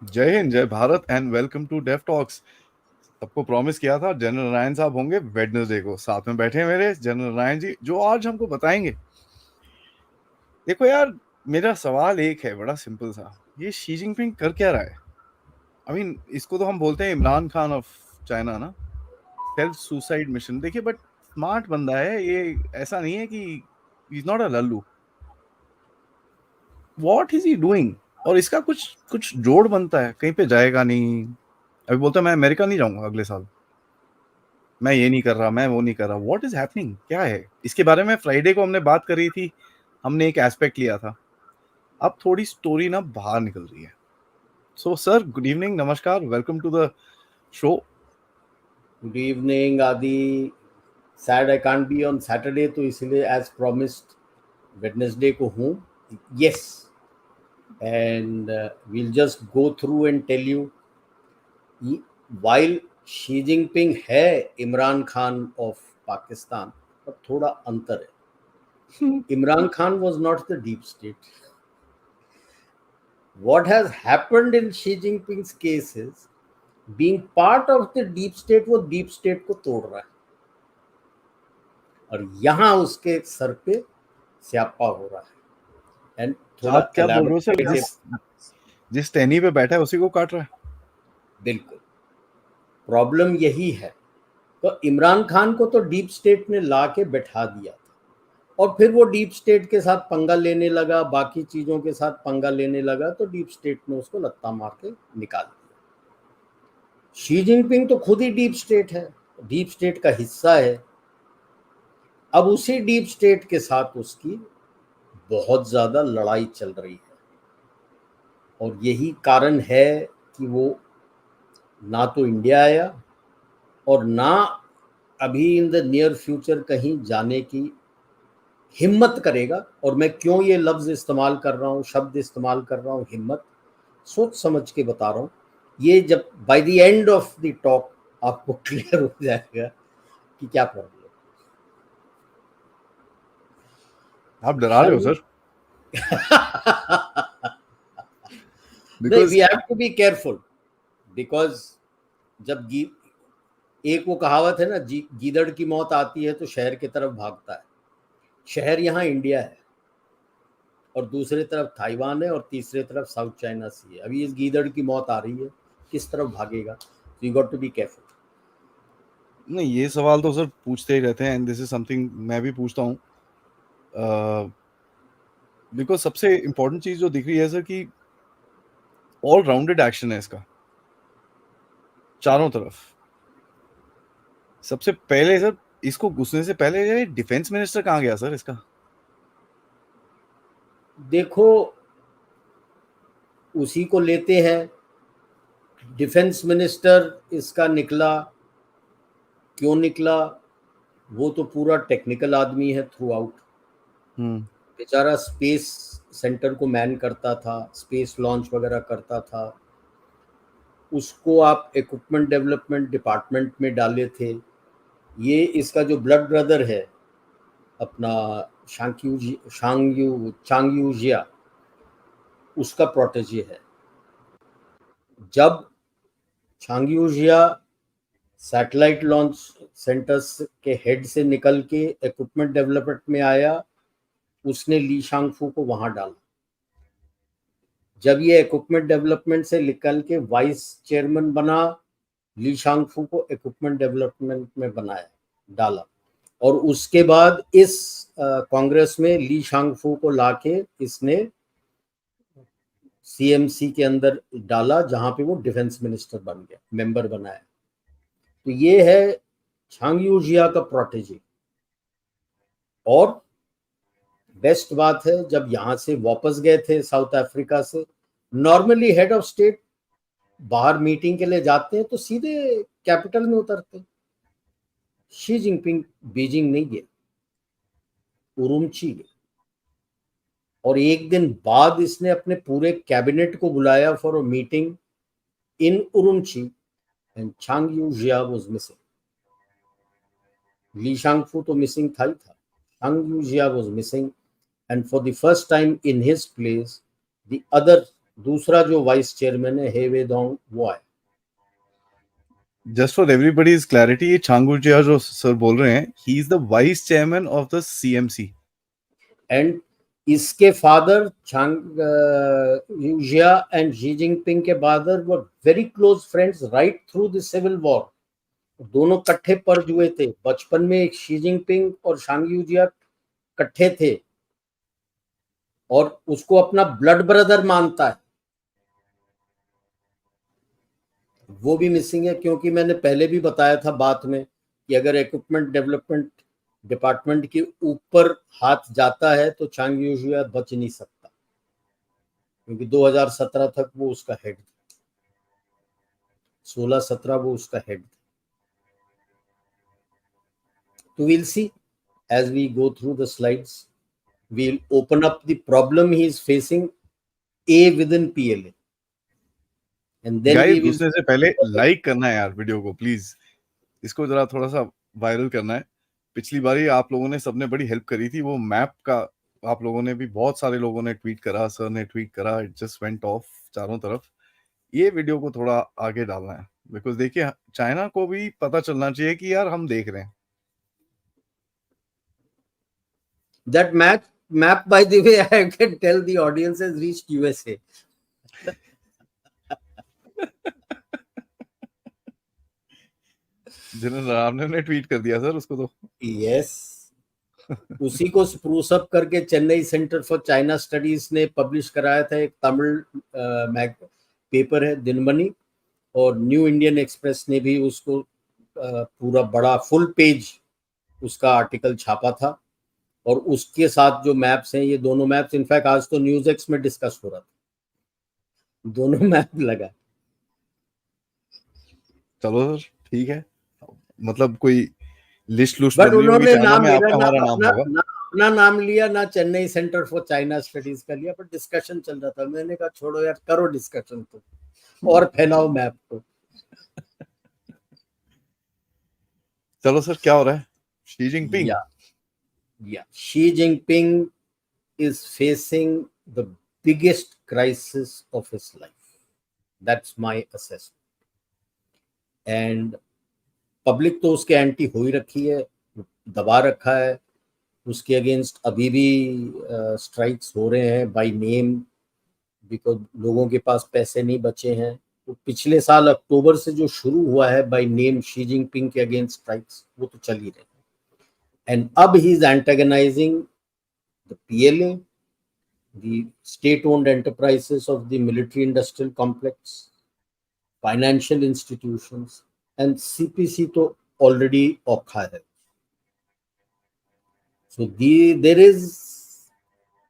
जय हिंद, जय Bharat and welcome to Dev talks. सबको प्रॉमिस किया था जनरल नारायण साहब होंगे वेडनेसडे को। साथ में बैठे हैं मेरे जनरल नारायण जी, जो आज हमको बताएंगे। देखो यार, मेरा सवाल एक है, बड़ा सिंपल सा। ये शी जिनपिंग कर क्या रहा है? आई मीन इसको तो हम बोलते हैं इमरान खान ऑफ चाइना ना। Self suicide mission. देखिए, बट स्मार्ट बंदा है ये, ऐसा नहीं है कि is not a Lallu. What is he doing? और इसका कुछ कुछ जोड़ बनता है, कहीं पे जाएगा नहीं। अभी बोलता है मैं अमेरिका नहीं जाऊंगा अगले साल, मैं ये नहीं कर रहा, मैं वो नहीं कर रहा। What is happening? क्या है इसके बारे में? फ्राइडे को हमने बात करी थी, हमने एक एस्पेक्ट लिया था। अब थोड़ी स्टोरी ना बाहर निकल रही है। सो सर, गुड इवनिंग, नमस्कार, welcome to the show. Good evening Aadi. Sad I can't be on Saturday, तो इसलिए एज प्रॉमिस्ड वेडनेसडे को हूँ। Yes, and we'll just go through and tell you while Xi Jinping है Imran Khan of Pakistan, पर थोड़ा अंतर है। Imran Khan was not the deep state. What has happened in Xi Jinping's case is being part of the deep state, वो deep state को तोड़ रहा है और यहाँ उसके सर पे स्यापा हो रहा है। एंड थोड़ा आप क्या बोल रहे हो सर? एलाबोरेटिव। जिस टहनी पे बैठा है उसी को काट रहा है। बिल्कुल, प्रॉब्लम यही है। तो इमरान खान को तो डीप स्टेट ने ला के बैठा दिया था और फिर वो डीप स्टेट के साथ पंगा लेने लगा, बाकी चीजों के साथ पंगा लेने लगा, तो डीप स्टेट ने उसको लत्ता मार के निकाल दिया। शी जिनपिंग तो खुद ही डीप स्टेट है, डीप स्टेट का हिस्सा है। अब उसी डीप स्टेट के साथ उसकी बहुत ज्यादा लड़ाई चल रही है और यही कारण है कि वो ना तो इंडिया आया और ना अभी इन द नियर फ्यूचर कहीं जाने की हिम्मत करेगा। और मैं क्यों ये लफ्ज इस्तेमाल कर रहा हूँ, शब्द इस्तेमाल कर रहा हूँ हिम्मत, सोच समझ के बता रहा हूँ। ये जब by the end of the talk आपको क्लियर हो जाएगा कि क्या प्रॉब्लम। आप डरा रहे हो सर। नहीं, because we have to be careful because जब एक वो कहावत है ना, गीदड़ की मौत आती है तो शहर की तरफ भागता है। शहर यहाँ इंडिया है और दूसरी तरफ ताइवान है और तीसरी तरफ साउथ चाइना सी है। अभी इस गीदड़ की मौत आ रही है, किस तरफ भागेगा? तो you got to be careful. नहीं, ये सवाल तो सर पूछते ही रहते हैं एंड दिस इज समथिंग मैं भी पूछता हूँ। बिकॉज सबसे इंपॉर्टेंट चीज जो दिख रही है सर कि ऑल राउंडेड एक्शन है इसका, चारों तरफ। सबसे पहले सर, इसको घुसने से पहले ये डिफेंस मिनिस्टर कहाँ गया सर इसका? देखो, उसी को लेते हैं। डिफेंस मिनिस्टर इसका निकला, क्यों निकला? वो तो पूरा टेक्निकल आदमी है थ्रू आउट। बेचारा स्पेस सेंटर को मैन करता था, स्पेस लॉन्च वगैरह करता था। उसको आप इक्विपमेंट डेवलपमेंट डिपार्टमेंट में डाले थे। ये इसका जो ब्लड ब्रदर है अपना चांगयूजिया, उसका प्रोटेजे है। जब चांगयूजिया सैटेलाइट लॉन्च सेंटर्स के हेड से निकल के इक्विपमेंट डेवलपमेंट में आया, उसने ली शांगफू को वहां डाला। जब ये इक्विपमेंट डेवलपमेंट से निकल के वाइस चेयरमैन बना, ली शांगफू को इक्विपमेंट डेवलपमेंट में बनाया, डाला। और उसके बाद इस कांग्रेस में ली शांगफू को लाके इसने सीएमसी के अंदर डाला, जहां पे वो डिफेंस मिनिस्टर बन गया, मेंबर बनाया। तो ये है छांगयूजिया का प्रोटेजी। और बेस्ट बात है, जब यहाँ से वापस गए थे साउथ अफ्रीका से, नॉर्मली हेड ऑफ स्टेट बाहर मीटिंग के लिए जाते हैं तो सीधे कैपिटल में उतरते हैं। शी जिनपिंग बीजिंग नहीं गए, उरुमची गए। और एक दिन बाद इसने अपने पूरे कैबिनेट को बुलाया for a meeting in Urumqi and Zhang Youxia was missing. Li Shangfu तो मिसिंग था ही था, Zhang Youxia was missing, and for the first time in his place the other दूसरा जो वाइस चेयरमैन है हेवे दोंग, वो है। जस्ट फॉर एवरीबॉडीज क्लैरिटी, ये चांगुजिया जो सर बोल रहे हैं, he is the vice chairman of the CMC. And इसके father Zhang Youxia and Xi Jinping के father were very close friends right through the civil war. दोनों कट्ठे पर्ज हुए थे बचपन में। शी जिनपिंग और शांग यूजिया कट्ठे थे और उसको अपना ब्लड ब्रदर मानता है। वो भी मिसिंग है, क्योंकि मैंने पहले भी बताया था बात में कि अगर इक्विपमेंट डेवलपमेंट डिपार्टमेंट के ऊपर हाथ जाता है तो चांग यूजिया बच नहीं सकता, क्योंकि 2017 तक वो उसका हेड था। 16-17 वो उसका हेड था। तो we'll see as we go through the slides. We'll open up the problem he is facing A within PLA, and then we guys, will घुसने से पहले लाइक करना है यार वीडियो को, प्लीज। इसको जरा थोड़ा सा वायरल करना है। पिछली बारी आप लोगों ने सबने बड़ी हेल्प करी थी, वो मैप का। आप लोगों ने भी, बहुत सारे लोगों ने ट्वीट करा, सर ने ट्वीट करा, इट जस्ट वेंट ऑफ चारों तरफ। ये वीडियो को थोड़ा आगे डालना है, बिकॉज देखिए, चाइना को भी पता चलना चाहिए कि यार हम देख रहे हैं। that map by the way I can tell the audience has reached USA. General रावने ने ट्वीट कर दिया सर उसको तो। Yes, उसी को स्प्रूस अप करके Chennai centre for China studies ने पब्लिश कराया था। एक तमिल पेपर है दिनमणि, और न्यू इंडियन एक्सप्रेस ने भी उसको पूरा बड़ा फुल पेज उसका आर्टिकल छापा था। और उसके साथ जो मैप्स हैं, ये दोनों मैप्स इनफैक्ट आज तो न्यूज एक्स में डिस्कस हो रहा था, दोनों मैप लगा। चलो सर, ठीक है। मतलब कोई लिस्ट लुस्ट बट बदली होगी उन्होंने चाइना ना में, मेरा आपका ना हमारा नाम अपना होगा। ना अपना नाम लिया, ना Chennai centre for China studies का लिया, पर डिस्कशन चल रहा था। मैंने कहा छोड़ो यार, करो डिस्कशन तो, और फैलाओ मैप को। चलो सर, क्या हो रहा है? Xi Jinping. या Xi Jinping is facing the biggest crisis of his life. That's my assessment. And public तो उसके एंटी हो ही रखी है, दबा रखा है। उसके अगेंस्ट अभी भी स्ट्राइक्स हो रहे हैं बाय नेम, बिकॉज लोगों के पास पैसे नहीं बचे हैं। तो पिछले साल अक्टूबर से जो शुरू हुआ है बाय नेम शी जिनपिंग के अगेंस्ट स्ट्राइक्स, वो तो चल ही रहे हैं। एंड अब he is antagonising the PLA, the state-owned enterprises of the military-industrial complex, financial institutions, and CPC तो already औखा है। So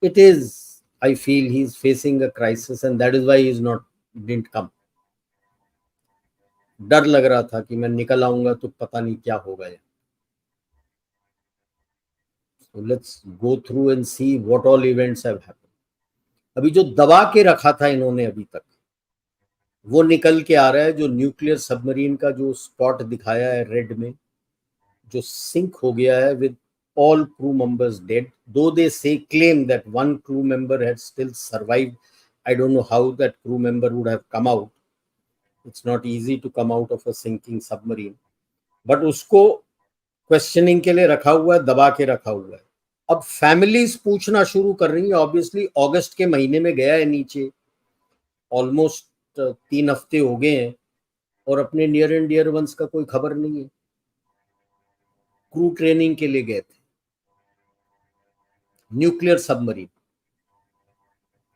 it is, I feel he is facing a crisis, and that is why he is not, didn't come. डर लग रहा था कि मैं निकल आऊंगा तो पता नहीं क्या होगा। So let's go through and see what all events have happened. अभी जो दबा के रखा था इन्होंने अभी तक, वो निकल के आ रहा है। जो न्यूक्लियर सबमरीन का जो स्पॉट दिखाया है रेड में, जो सिंक हो गया है with all crew members dead, though they say claim that one crew member had still survived. I don't know how that crew member would have come out. It's not easy to come out of a sinking submarine, but उसको questioning के लिए रखा हुआ है, दबा के रखा हुआ है। अब फैमिलीज पूछना शुरू कर रही है। ऑब्वियसली अगस्त के महीने में गया है नीचे, ऑलमोस्ट 3 हफ्ते हो गए हैं, और अपने नियर एंड डियर वंस का कोई खबर नहीं है। क्रू ट्रेनिंग के लिए गए थे, न्यूक्लियर सबमरीन।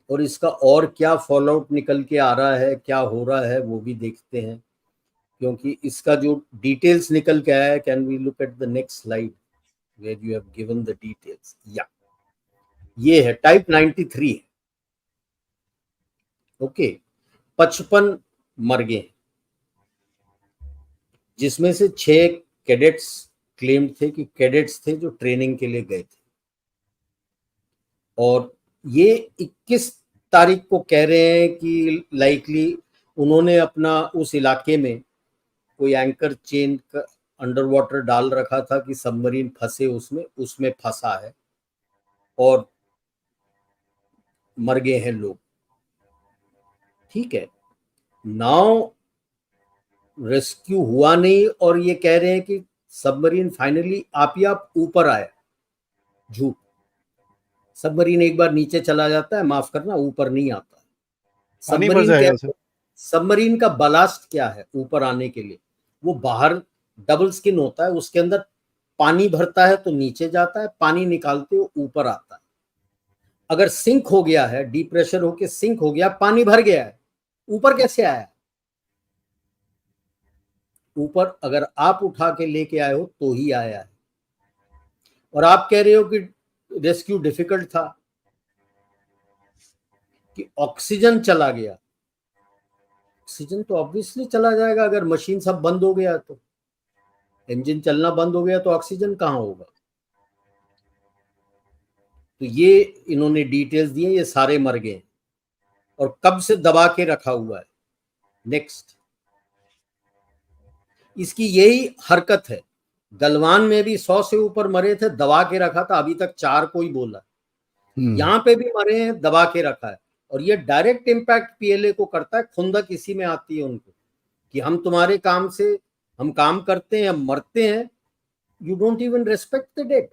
और इसका और क्या फॉल आउट निकल के आ रहा है, क्या हो रहा है, वो भी देखते हैं, क्योंकि इसका जो डिटेल्स निकल के आया है। Can we look at the next slide where you have given the details. या ये है टाइप 93 है। ओके, 55 मर गए, जिसमें से 6 कैडेट्स क्लेम्ड थे कि कैडेट्स थे जो ट्रेनिंग के लिए गए थे। और ये 21 तारीख को कह रहे हैं कि लाइकली उन्होंने अपना उस इलाके में कोई एंकर चेन का अंडर वाटर डाल रखा था कि सबमरीन फंसे उसमें फंसा है, और मर गए हैं लोग। ठीक है, नाउ रेस्क्यू हुआ नहीं और ये कह रहे हैं कि सबमरीन फाइनली आप ही आप ऊपर आया। झूठ। सबमरीन एक बार नीचे चला जाता है, माफ करना, ऊपर नहीं आता। पानी भर सबमरीन जाएगा उसे। सबमरीन का बलास्ट क्या है ऊपर आने के लिए? वो बाहर डबल स्किन होता है, उसके अंदर पानी भरता है तो नीचे जाता है, पानी निकालते हो ऊपर आता है। अगर सिंक हो गया है, डिप्रेशर होके सिंक हो गया, पानी भर गया है, ऊपर कैसे आया? ऊपर अगर आप उठा के लेके आए हो तो ही आया है। और आप कह रहे हो कि रेस्क्यू डिफिकल्ट था, कि ऑक्सीजन चला गया। ऑक्सीजन तो ऑब्वियसली चला जाएगा, अगर मशीन सब बंद हो गया तो। इंजन चलना बंद हो गया तो ऑक्सीजन कहां होगा? तो ये इन्होंने डिटेल्स दिए, ये सारे मर गए और कब से दबा के रखा हुआ है। नेक्स्ट, इसकी यही हरकत है। गलवान में भी 100 से ऊपर मरे थे, दबा के रखा था, अभी तक 4 कोई बोला। यहां पे भी मरे हैं, दबा के रखा है। और ये डायरेक्ट इंपैक्ट पीएलए को करता है, खुंदक इसी में आती है उनको, कि हम तुम्हारे काम से, हम काम करते हैं, हम मरते हैं, you don't even respect the dead.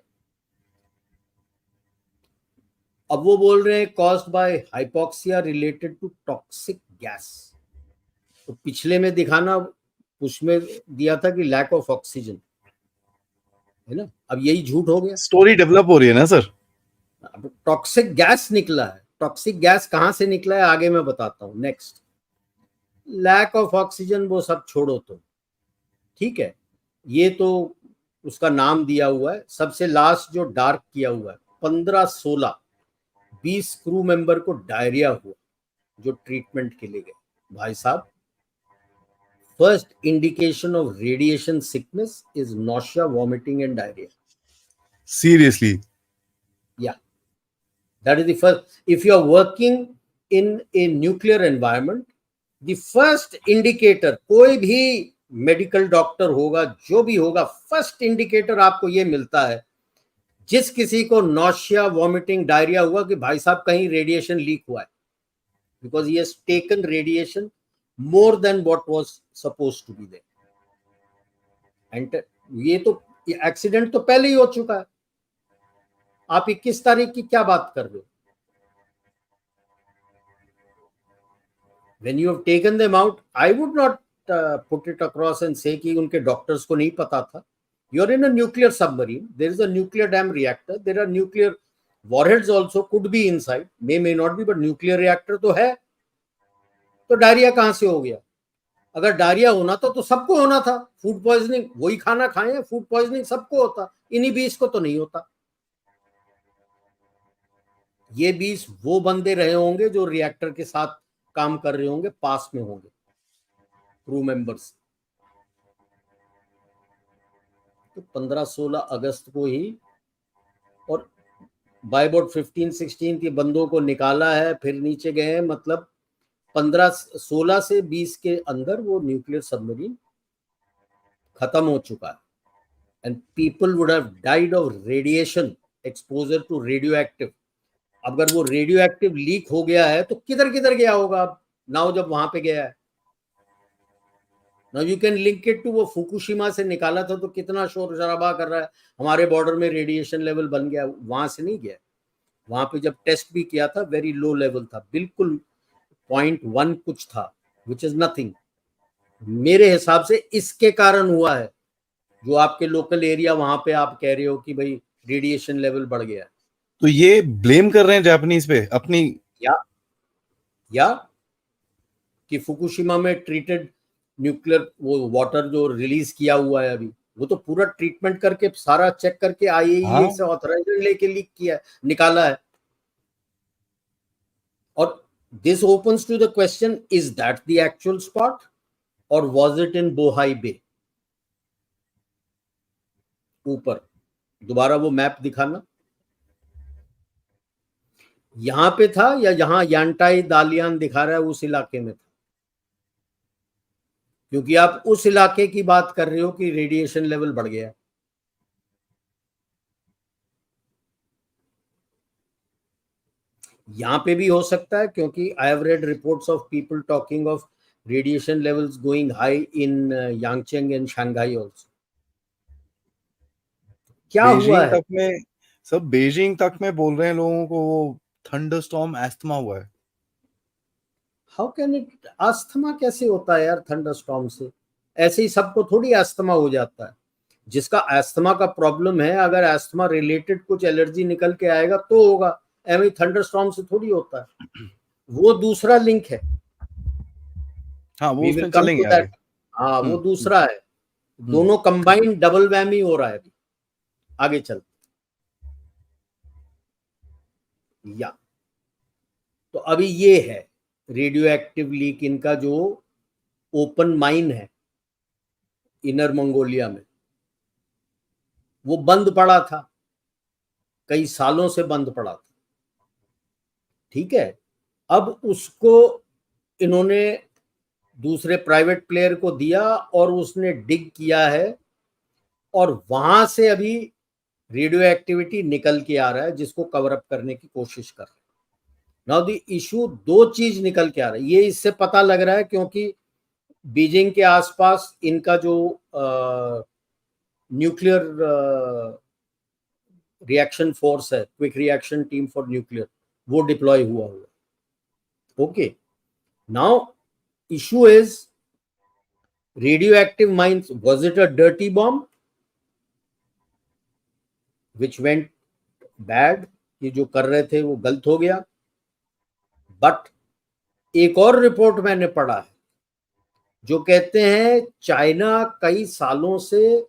अब वो बोल रहे हैं caused by hypoxia related to toxic gas. तो पिछले में दिखाना, उसमें दिया था कि लैक ऑफ ऑक्सीजन, है ना? अब यही झूठ हो गया। स्टोरी डेवलप हो रही है ना सर। अब टॉक्सिक गैस निकला है। टॉक्सिक गैस कहां से निकला है आगे मैं बताता हूं। नेक्स्ट, लैक ऑफ ऑक्सीजन वो सब छोड़ो तो, ठीक है, ये तो उसका नाम दिया हुआ है। सबसे लास्ट जो डार्क किया हुआ है, 15-16-20 क्रू मेंबर को डायरिया हुआ जो ट्रीटमेंट के लिए गए। भाई साहब, first indication of radiation sickness is nausea, vomiting and diarrhoea. Seriously? Yeah, that is the first. If you are working in a nuclear environment, the first indicator, कोई भी मेडिकल डॉक्टर होगा, जो भी होगा, फर्स्ट इंडिकेटर आपको ये मिलता है, जिस किसी को नॉशिया, वॉमिटिंग, डायरिया हुआ, कि भाई साहब कहीं रेडिएशन लीक हुआ है, because he has taken radiation more than what was supposed to be there. And ये तो एक्सीडेंट तो पहले ही हो चुका है। आप 21 तारीख की क्या बात कर रहे हो? When you have taken them out, I would not put it across and say कि उनके डॉक्टर्स को नहीं पता था। You are in a nuclear submarine. There is a nuclear dam reactor. There are nuclear warheads also could be inside. May not be, but nuclear reactor तो है। तो diarrhoea कहां से हो गया? अगर डायरिया होना तो सबको होना था। फूड पॉइजनिंग, वही खाना खाए, फूड पॉइजनिंग सबको होता, इन्हीं 20 को तो नहीं होता। ये 20 वो बंदे रहे होंगे जो रिएक्टर के साथ काम कर रहे होंगे, पास में होंगे, क्रू मेंबर्स। तो 15-16 अगस्त को ही, और बाय अबाउट 15-16 के बंदों को निकाला है, फिर नीचे गए, मतलब 16 से 20 के अंदर वो न्यूक्लियर सबमरीन खत्म हो चुका है। And people would have died of radiation exposure to radioactive. अगर वो रेडियो एक्टिव लीक हो गया है तो किधर किधर गया होगा अब, नाउ जब वहां पे गया है। Now you can link it to, वो फुकुशिमा से निकाला था तो कितना शोर शराबा कर रहा है, हमारे बॉर्डर में रेडिएशन लेवल बन गया। वहां से नहीं गया, वहां पे जब टेस्ट भी किया था वेरी लो लेवल था, बिल्कुल 0.1 कुछ था, विच इज नथिंग। मेरे हिसाब से इसके कारण हुआ है, जो आपके लोकल एरिया वहां पे आप कह रहे हो कि भाई रेडिएशन लेवल बढ़ गया। तो ये ब्लेम कर रहे हैं जापानीज पे अपनी, या कि फुकुशिमा में ट्रीटेड न्यूक्लियर वो वाटर जो रिलीज किया हुआ है अभी, वो तो पूरा ट्रीटमेंट करके सारा चेक करके आईएईए से ऑथराइजेशन लेके लीक किया, निकाला है। और this opens to the question, is that the actual spot और was it in Bohai bay? ऊपर दोबारा वो मैप दिखाना, यहां पे था या यहां यांटाई दालियान दिखा रहा है उस इलाके में था? क्योंकि आप उस इलाके की बात कर रहे हो कि रेडिएशन लेवल बढ़ गया। यहाँ पे भी हो सकता है, क्योंकि I have read reports of people talking of radiation levels going high in Yangcheng and Shanghai also. क्या हुआ बीजिंग है? तक में, सब बीजिंग तक में बोल रहे हैं लोगों को वो थंडरस्टॉर्म एस्थमा हुआ है। हाउ कैन इट, अस्थमा कैसे होता है यार थंडरस्टॉर्म से? ऐसे ही सबको थोड़ी अस्थमा हो जाता है। जिसका अस्थमा का प्रॉब्लम है, अगर अस्थमा रिलेटेड कुछ एलर्जी निकल के आएगा तो होगा, एवं थंडरस्टॉर्म से थोड़ी होता है। वो दूसरा लिंक है, हाँ, वो वी विल उसमें कम चलेंगे टू आगे। दैट। हाँ, वो हम्म। दूसरा है। हम्म। दोनों कंबाइंड डबल वैमी हो रहा है अभी। आगे चल, या तो अभी ये है रेडियो एक्टिव लीक, इनका जो ओपन माइन है इनर मंगोलिया में, वो बंद पड़ा था, कई सालों से बंद पड़ा था। ठीक है, अब उसको इन्होंने दूसरे प्राइवेट प्लेयर को दिया और उसने डिग किया है, और वहां से अभी रेडियो एक्टिविटी निकल के आ रहा है, जिसको कवर अप करने की कोशिश कर रहे हैं। नाउ द इशू, दो चीज निकल के आ रहा है, ये इससे पता लग रहा है क्योंकि बीजिंग के आसपास इनका जो न्यूक्लियर रिएक्शन फोर्स है, quick reaction team for nuclear, वो डिप्लॉय हुआ है। Okay, now issue is radioactive mines, was it a dirty bomb which went bad, ये जो कर रहे थे वो गलत हो गया। बट एक और रिपोर्ट मैंने पढ़ा है जो कहते हैं चाइना कई सालों से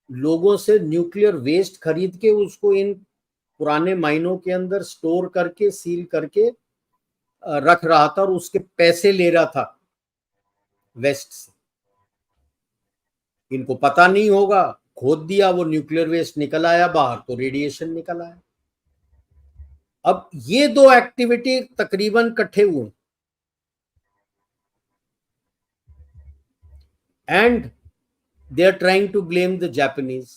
लोगों से न्यूक्लियर वेस्ट खरीद के उसको इन पुराने माइनों के अंदर स्टोर करके सील करके रख रहा था, और उसके पैसे ले रहा था वेस्ट से। इनको पता नहीं होगा, खोद दिया, वो न्यूक्लियर वेस्ट निकल आया बाहर, तो रेडिएशन निकल आया। अब ये दो एक्टिविटी तकरीबन इकट्ठे हुए, and they are trying to blame the Japanese.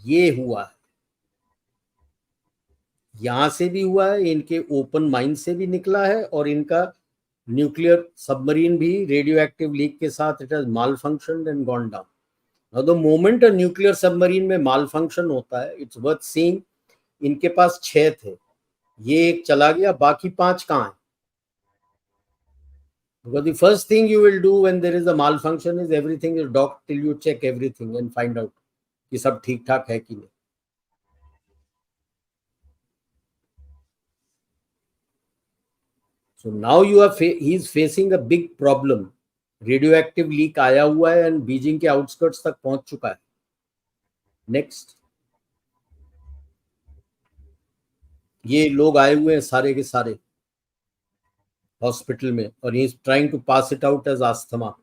ये हुआ है, यहां से भी हुआ है, इनके ओपन माइंड से भी निकला है, और इनका न्यूक्लियर सबमरीन भी रेडियो एक्टिव लीक के साथ it has mall function and gone down. Now the moment nuclear submarine में माल फंक्शन होता है, इट्स वर्थ सीइंग। इनके पास 6 थे, ये एक चला गया, बाकी 5 कहां है? Because the first thing you will do when there is a malfunction is everything is docked till you check everything and find out कि सब ठीक ठाक है कि नहीं। So now he is facing a big problem. Radioactive leak आया हुआ है and बीजिंग के आउटस्कर्ट्स तक पहुंच चुका है। नेक्स्ट, ये लोग आए हुए हैं सारे के सारे हॉस्पिटल में, और he is trying to pass it out as asthma.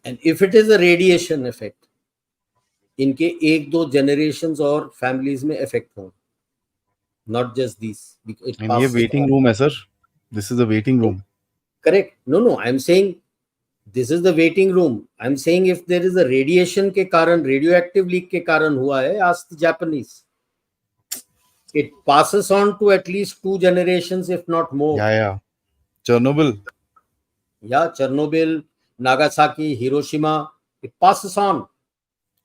And if it is a radiation effect, इनके 1-2 जनरेशंस और फैमिलीज में इफेक्ट होंगे, not just this, it and ये पासेस वेटिंग ऑन। रूम है sir, this is a waiting room. Correct, no I am saying this is the waiting room. I am saying if there is a radiation के कारण, radioactive leak के कारण हुआ है, ask the Japanese, it passes on to at least 2 generations if not more. या Chernobyl, या Chernobyl, Nagasaki, Hiroshima, it passes on।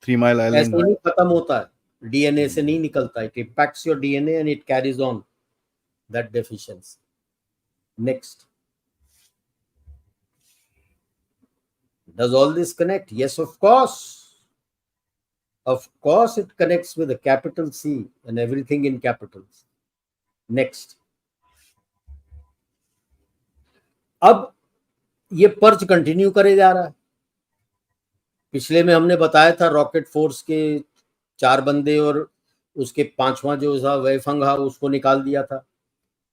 3 mile ऐसे island. नहीं खत्म होता है, डीएनए से नहीं निकलता, it impacts your DNA and it carries on that deficiency। Next, does all this connect? Yes, of course, it connects with a capital C and everything in capitals। Next, अब ये perch continue करे जा रहा है। पिछले में हमने बताया था रॉकेट फोर्स के 4 बंदे और उसके 5वां जो था वैफंग, उसको निकाल दिया था।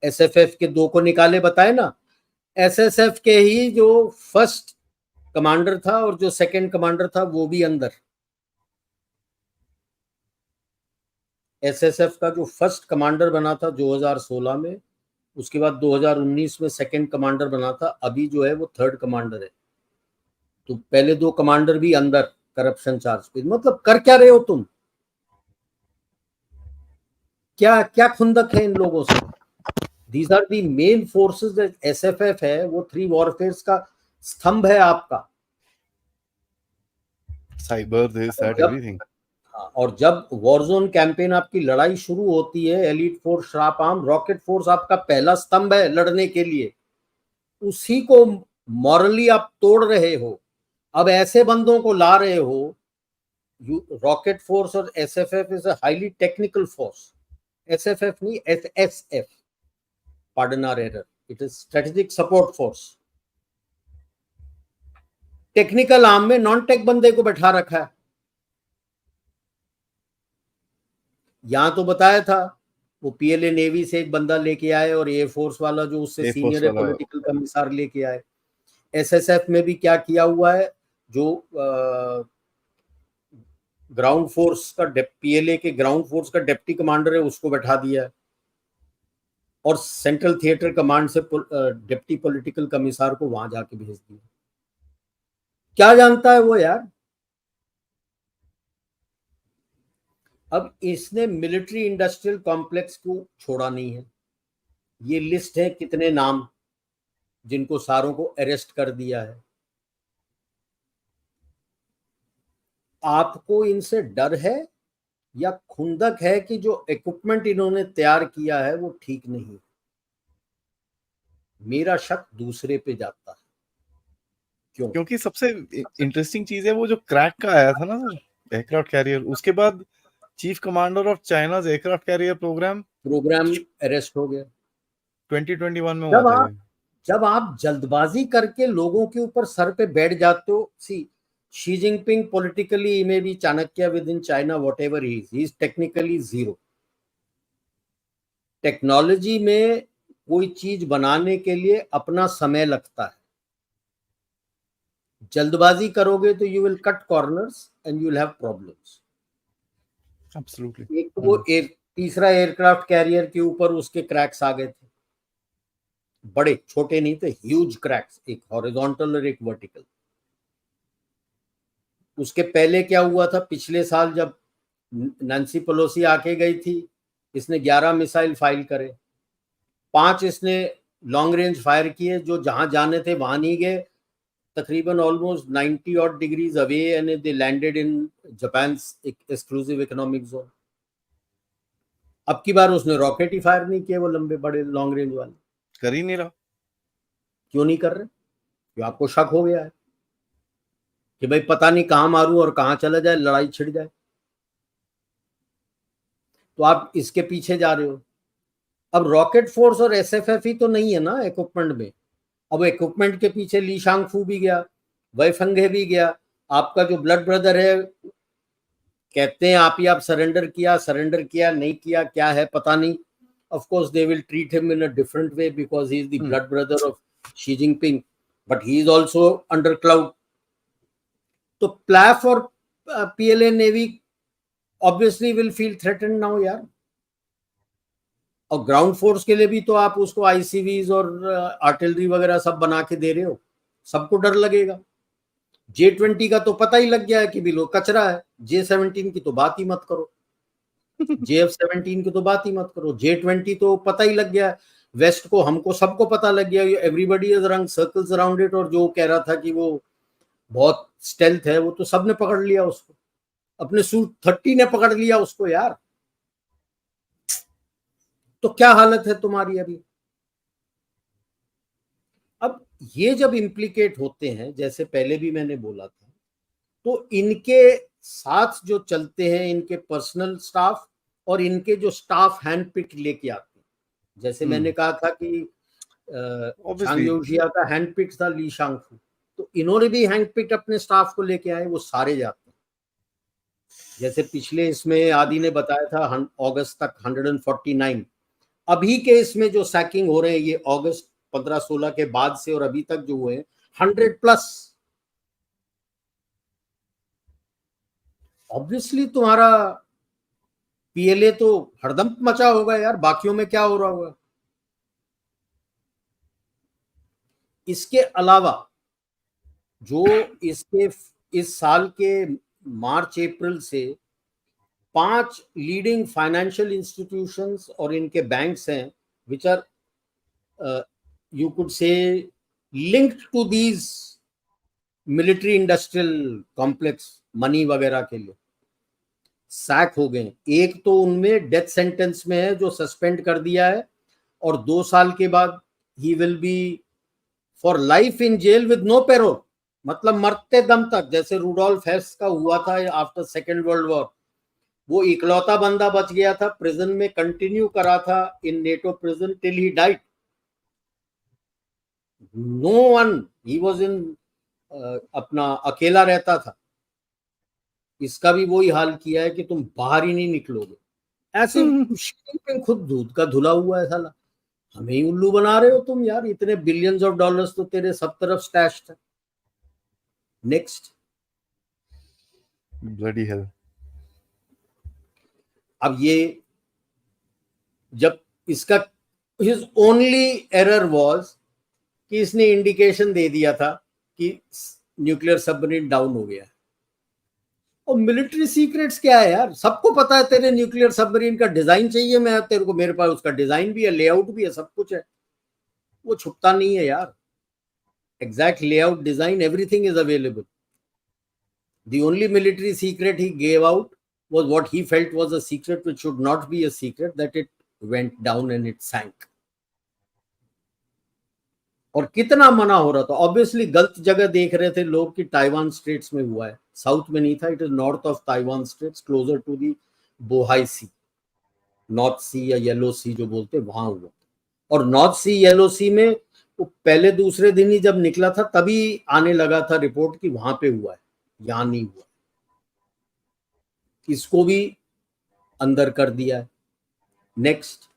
एसएफएफ के 2 को निकाले, बताए ना। एसएसएफ के ही जो फर्स्ट कमांडर था और जो सेकंड कमांडर था वो भी अंदर। एसएसएफ का जो फर्स्ट कमांडर बना था 2016 में, उसके बाद 2019 में सेकंड कमांडर बना था, अभी जो है वो थर्ड कमांडर है। तो पहले 2 कमांडर भी अंदर करप्शन चार्ज पे। मतलब कर क्या रहे हो तुम? क्या क्या खुंदक है इन लोगों से? These are the main forces. SFF है वो थ्री वॉरफेयर्स का स्तंभ है आपका। साइबर दिस और दैट जब एवरीथिंग। हाँ, और जब वॉरजोन कैंपेन आपकी लड़ाई शुरू होती है, एलिट फोर्स, श्राप आर्म, रॉकेट फोर्स आपका पहला स्तंभ है लड़ने के लिए, उसी को मॉरली आप तोड़ रहे हो। अब ऐसे बंदों को ला रहे हो। रॉकेट फोर्स और SFF is a highly technical force. SFF नहीं, SSF, pardon our error, it is strategic support force. Technical arm में नॉन टेक बंदे को बैठा रखा है। यहां तो बताया था वो पीएलए नेवी से एक बंदा लेके आए और एयरफोर्स वाला जो उससे एयरफोर्स सीनियर है वाला। पॉलिटिकल कमिश्नर लेके आए। एसएसएफ में भी क्या किया हुआ है, जो ग्राउंड फोर्स का पीएलए के ग्राउंड फोर्स का डिप्टी कमांडर है उसको बैठा दिया है, और सेंट्रल थिएटर कमांड से डिप्टी पॉलिटिकल कमिश्नर को वहां जाके भेज दिया। क्या जानता है वो यार? अब इसने मिलिट्री इंडस्ट्रियल कॉम्प्लेक्स को छोड़ा नहीं है। ये लिस्ट है कितने नाम जिनको सारों को अरेस्ट कर दिया है। आपको इनसे डर है या खुंदक है कि जो इक्विपमेंट इन्होंने तैयार किया है वो ठीक नहीं? मेरा शक दूसरे पे जाता है। क्यों? क्योंकि सबसे इंटरेस्टिंग चीज है वो जो क्रैक का आया था ना एयरक्राफ्ट कैरियर, उसके बाद chief commander of China's aircraft carrier program program arrest हो गया। 2021 में हुआ जब था आप ये। जब आप जल्दबाजी करके लोगों के ऊपर सर पे बैठ जाते हो, see, Xi Jinping politically may be Chanakya within China, whatever he is technically zero. Technology में कोई चीज बनाने के लिए अपना समय लगता है। जल्दबाजी करोगे तो you will cut corners and you will have problems. Absolutely. एक तो वो तीसरा एयरक्राफ्ट कैरियर के ऊपर उसके क्रैक्स आ गए थे, बड़े छोटे नहीं थे, ह्यूज क्रैक्स, एक हॉरिजॉन्टल और एक वर्टिकल। उसके पहले क्या हुआ था, पिछले साल जब नैन्सी पेलोसी आके गई थी, इसने 11 मिसाइल फाइल करे, 5 इसने लॉन्ग रेंज फायर किए जो जहां जाने थे वहां नहीं गए, तकरीबन almost 90 odd degrees away, and they landed in Japan exclusive economic zone. अब की बार उसने रॉकेट ही फायर नहीं किए, वो लंबे बड़े लॉन्ग रेंज वाले। कर ही नहीं रहा। क्यों नहीं कर रहे? क्यों आपको शक हो गया है कि भाई पता नहीं कहां मारूं और कहां चला जाए, लड़ाई छिड़ जाए, तो आप इसके पीछे जा रहे हो। अब रॉकेट फोर्स और एसएफएफ ही तो नहीं है ना इक्विपमेंट में। अब इक्विपमेंट के पीछे ली शांगफू भी गया, वैफंगे भी गया, आपका जो ब्लड ब्रदर है, कहते हैं आप ही आप सरेंडर किया नहीं किया, क्या है पता नहीं। Of course they will treat him in a different way because he is the blood brother of Xi Jinping, but he is also under cloud. तो प्लाफ और PLA navy obviously will feel threatened now यार। और ground force के लिए भी तो आप उसको आईसीवीज और आर्टिलरी वगैरह सब बना के दे रहे हो, सबको डर लगेगा। J-20 का तो पता ही लग गया है कि बिलो कचरा है, J-17 की तो बात ही मत करो, JF-17 की तो बात ही मत करो, J-20 तो पता ही लग गया है वेस्ट को, हमको सबको पता लग गया, एवरीबडी इज रंग सर्कल्स अराउंड इट। और जो कह रहा था कि वो बहुत स्टेल्थ है, वो तो सबने पकड़ लिया उसको, अपने Su-30 ने पकड़ लिया उसको यार। तो क्या हालत है तुम्हारी अभी? अब ये जब इम्प्लीकेट होते हैं, जैसे पहले भी मैंने बोला था, तो इनके साथ जो चलते हैं इनके पर्सनल स्टाफ और इनके जो स्टाफ हैंड पिक लेके आते हैं, जैसे मैंने कहा था कि ऑब्वियसली। झांग यूशिया का हैंड पिक था ली शांगफू, तो इन्होंने भी हैंड पिक अपने स्टाफ को लेके आए, वो सारे जाते हैं। जैसे पिछले इसमें आदि ने बताया था अगस्त तक 149, अभी के इसमें जो सैकिंग हो रहे हैं ये अगस्त 15-16 के बाद से और अभी तक जो हुए 100+। ऑब्वियसली तुम्हारा पीएलए तो हरदम मचा होगा यार, बाकियों में क्या हो रहा होगा। इसके अलावा जो इसके इस साल के मार्च अप्रैल से 5 लीडिंग फाइनेंशियल इंस्टीट्यूशंस और इनके बैंक्स हैं which are you could say linked to these military industrial complex money वगैरह के लिए, सैक हो गए। एक तो उनमें डेथ सेंटेंस में है जो सस्पेंड कर दिया है, और 2 साल के बाद ही will be for life in jail with no parole, मतलब मरते दम तक, जैसे रूडोल्फ हेस का हुआ था आफ्टर सेकेंड वर्ल्ड वॉर। वो इकलौता बंदा बच गया था, प्रिजन में कंटिन्यू करा था इन नेटो prison till he died. No one, he was in अपना अकेला रहता था। इसका भी वही हाल किया है कि तुम बाहर ही नहीं निकलोगे। ऐसे खुद दूध का धुला हुआ है साला, हमें ही उल्लू बना रहे हो तुम यार, इतने बिलियंस ऑफ डॉलर्स तो तेरे सब तरफ स्टैश थे। नेक्स्ट। Bloody hell. अब ये जब इसका हिज ओनली एरर वाज कि इसने इंडिकेशन दे दिया था कि न्यूक्लियर सबमरीन डाउन हो गया। और मिलिट्री सीक्रेट्स क्या है यार, सबको पता है तेरे न्यूक्लियर सबमरीन का डिजाइन चाहिए, मैं तेरे को, मेरे पास उसका डिजाइन भी है, लेआउट भी है, सब कुछ है। वो छुपता नहीं है यार, exact layout, design, everything is available. The only military secret he gave out was what he felt was a secret which should not be a secret, that it went down and it sank. और कितना मना हो रहा था, obviously गलत जगह देख रहे थे लोग कि ताइवान स्ट्रेट्स में हुआ है, साउथ में नहीं था, it is north of Taiwan straits, closer to the Bohai sea, north sea या येलो सी जो बोलते, वहां हुआ। और नॉर्थ सी येलो सी में पहले दूसरे दिन ही जब निकला था तभी आने लगा था रिपोर्ट कि वहां पे हुआ है, यहां नहीं हुआ। इसको भी अंदर कर दिया है। नेक्स्ट।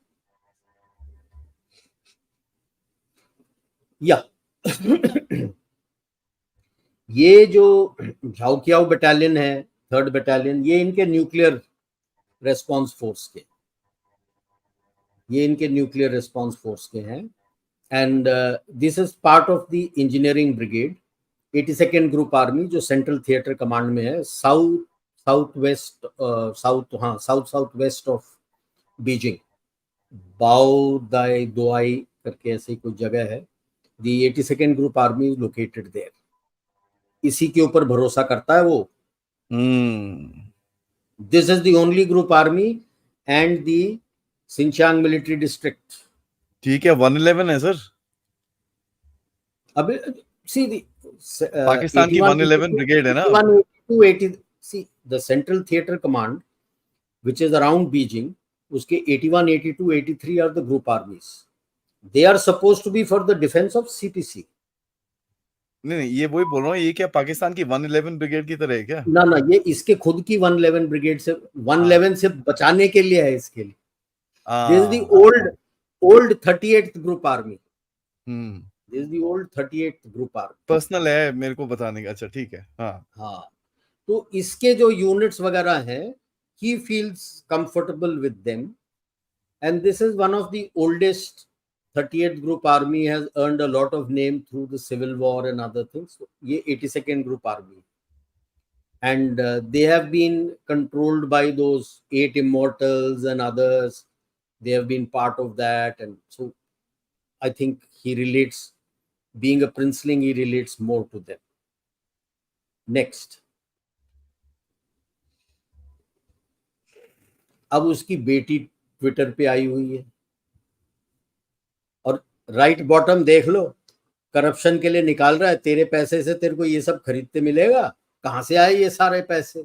या ये जो झाउकियाओ बटालियन है, 3rd बटालियन, ये इनके न्यूक्लियर रेस्पॉन्स फोर्स के, ये इनके न्यूक्लियर रेस्पॉन्स फोर्स के हैं। And this is part of the engineering brigade, 82nd group army, जो सेंट्रल थिएटर कमांड में है, साउथ वेस्ट ऑफ बीजिंग, बाओ दाई दोआई करके ऐसी कोई जगह है। The 82nd group army located there. इसी के ऊपर भरोसा करता है वो। This is the only group army and the Xinjiang military district. ठीक है, 111 है सर। अभी सी पाकिस्तान की 111 ब्रिगेड है ना। 81, 82, 80, see the central theatre command which is around Beijing, उसके 81, 82, 83 are the group armies. They are supposed to be for the defense of CPC. नहीं, ये वही बोल रहा हूँ, ये क्या पाकिस्तान की 111 ब्रिगेड की तरह है क्या? ना, ये इसके खुद की 111 ब्रिगेड से, 111 से बचाने के लिए है इसके लिए। This is the old 38th group army. This is the old 38th group army. Personal है मेरे को बताने का। अच्छा ठीक है। हाँ, तो इसके जो यूनिट्स वगैरह हैं, he feels comfortable with them, and this is one of the oldest 38th group army, has earned a lot of name through the civil war and other things. So, ye 82nd group army, and they have been controlled by those 8 immortals and others. They have been part of that, and so I think he relates, being a princeling, he relates more to them. Next. अब उसकी बेटी Twitter पे आई हुई है, और right bottom देख लो, corruption के लिए निकाल रहा है, तेरे पैसे से तेरे को ये सब खरीदते मिलेगा, कहां से आए ये सारे पैसे।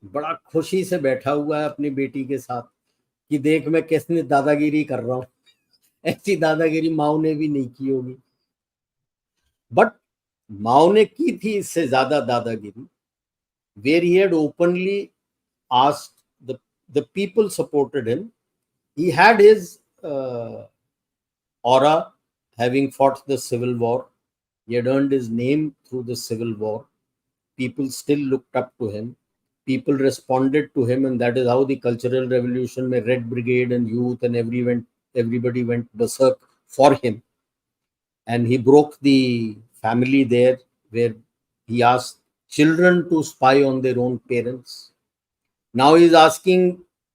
बड़ा खुशी से बैठा हुआ है अपनी बेटी के साथ कि देख मैं किसने दादागिरी कर रहा हूं। ऐसी दादागिरी माओ ने भी नहीं की होगी, बट माओ ने की थी इससे ज्यादा दादागिरी, where he had openly asked, the people supported him. He had his aura, having fought the civil war. He had earned his name through the civil war. People still looked up to him. People responded to him, and that is how the cultural revolution, में Red Brigade and youth and everybody went berserk for him. And he broke the family there, where he asked children to spy on their own parents. Now he is asking,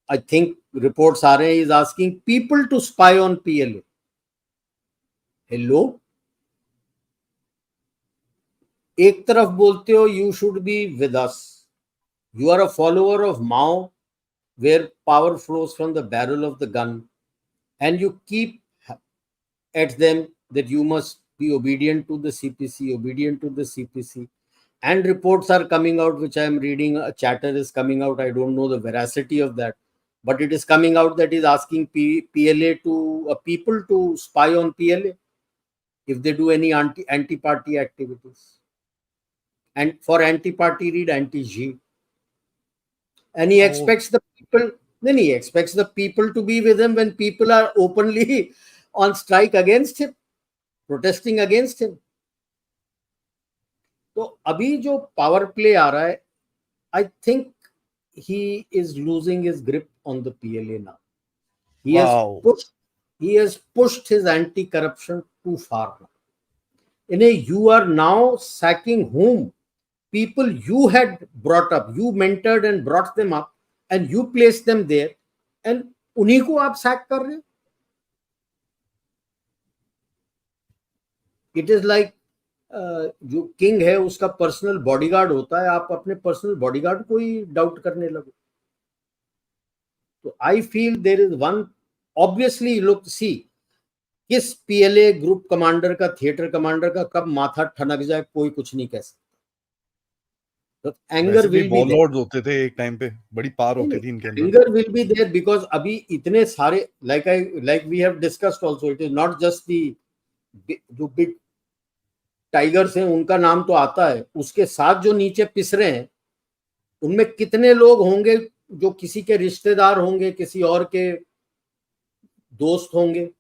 I think reports are he is asking people to spy on PLA. Hello, एक तरफ बोलते हो you should be with us, you are a follower of Mao, where power flows from the barrel of the gun, and you keep at them that you must be obedient to the CPC, obedient to the CPC. And reports are coming out, which I am reading, a chatter is coming out. I don't know the veracity of that, but it is coming out that is asking PLA to people to spy on PLA if they do any anti-party activities. And for anti-party, read anti-G. And he expects the people, then he expects the people to be with him when people are openly on strike against him, protesting against him. तो अभी जो power play आ रहा है, I think he is losing his grip on the PLA now. He has pushed his anti-corruption too far now. You are now sacking whom? People you had brought up, you mentored and brought them up, and you placed them there, and उन्हीं को आप sack कर रहे हो. It is like जो king है उसका personal bodyguard होता है, आप अपने पर्सनल बॉडीगार्ड को ही डाउट करने लगो. तो I feel there is one obviously look see किस पीएलए ग्रुप कमांडर का, थिएटर कमांडर का कब माथा ठनक जाए कोई कुछ नहीं कह सकता. तो एंगर विल बी देयर होते थे एक टाइम पे, बड़ी पावर होती थी इनके अंदर. Anger will be there because अभी इतने सारे like we have discussed also, it is not just the जो बिग टाइगर्स हैं उनका नाम तो आता है, उसके साथ जो नीचे पिस रहे हैं उनमें कितने लोग होंगे जो किसी के रिश्तेदार होंगे, किसी और के दोस्त होंगे,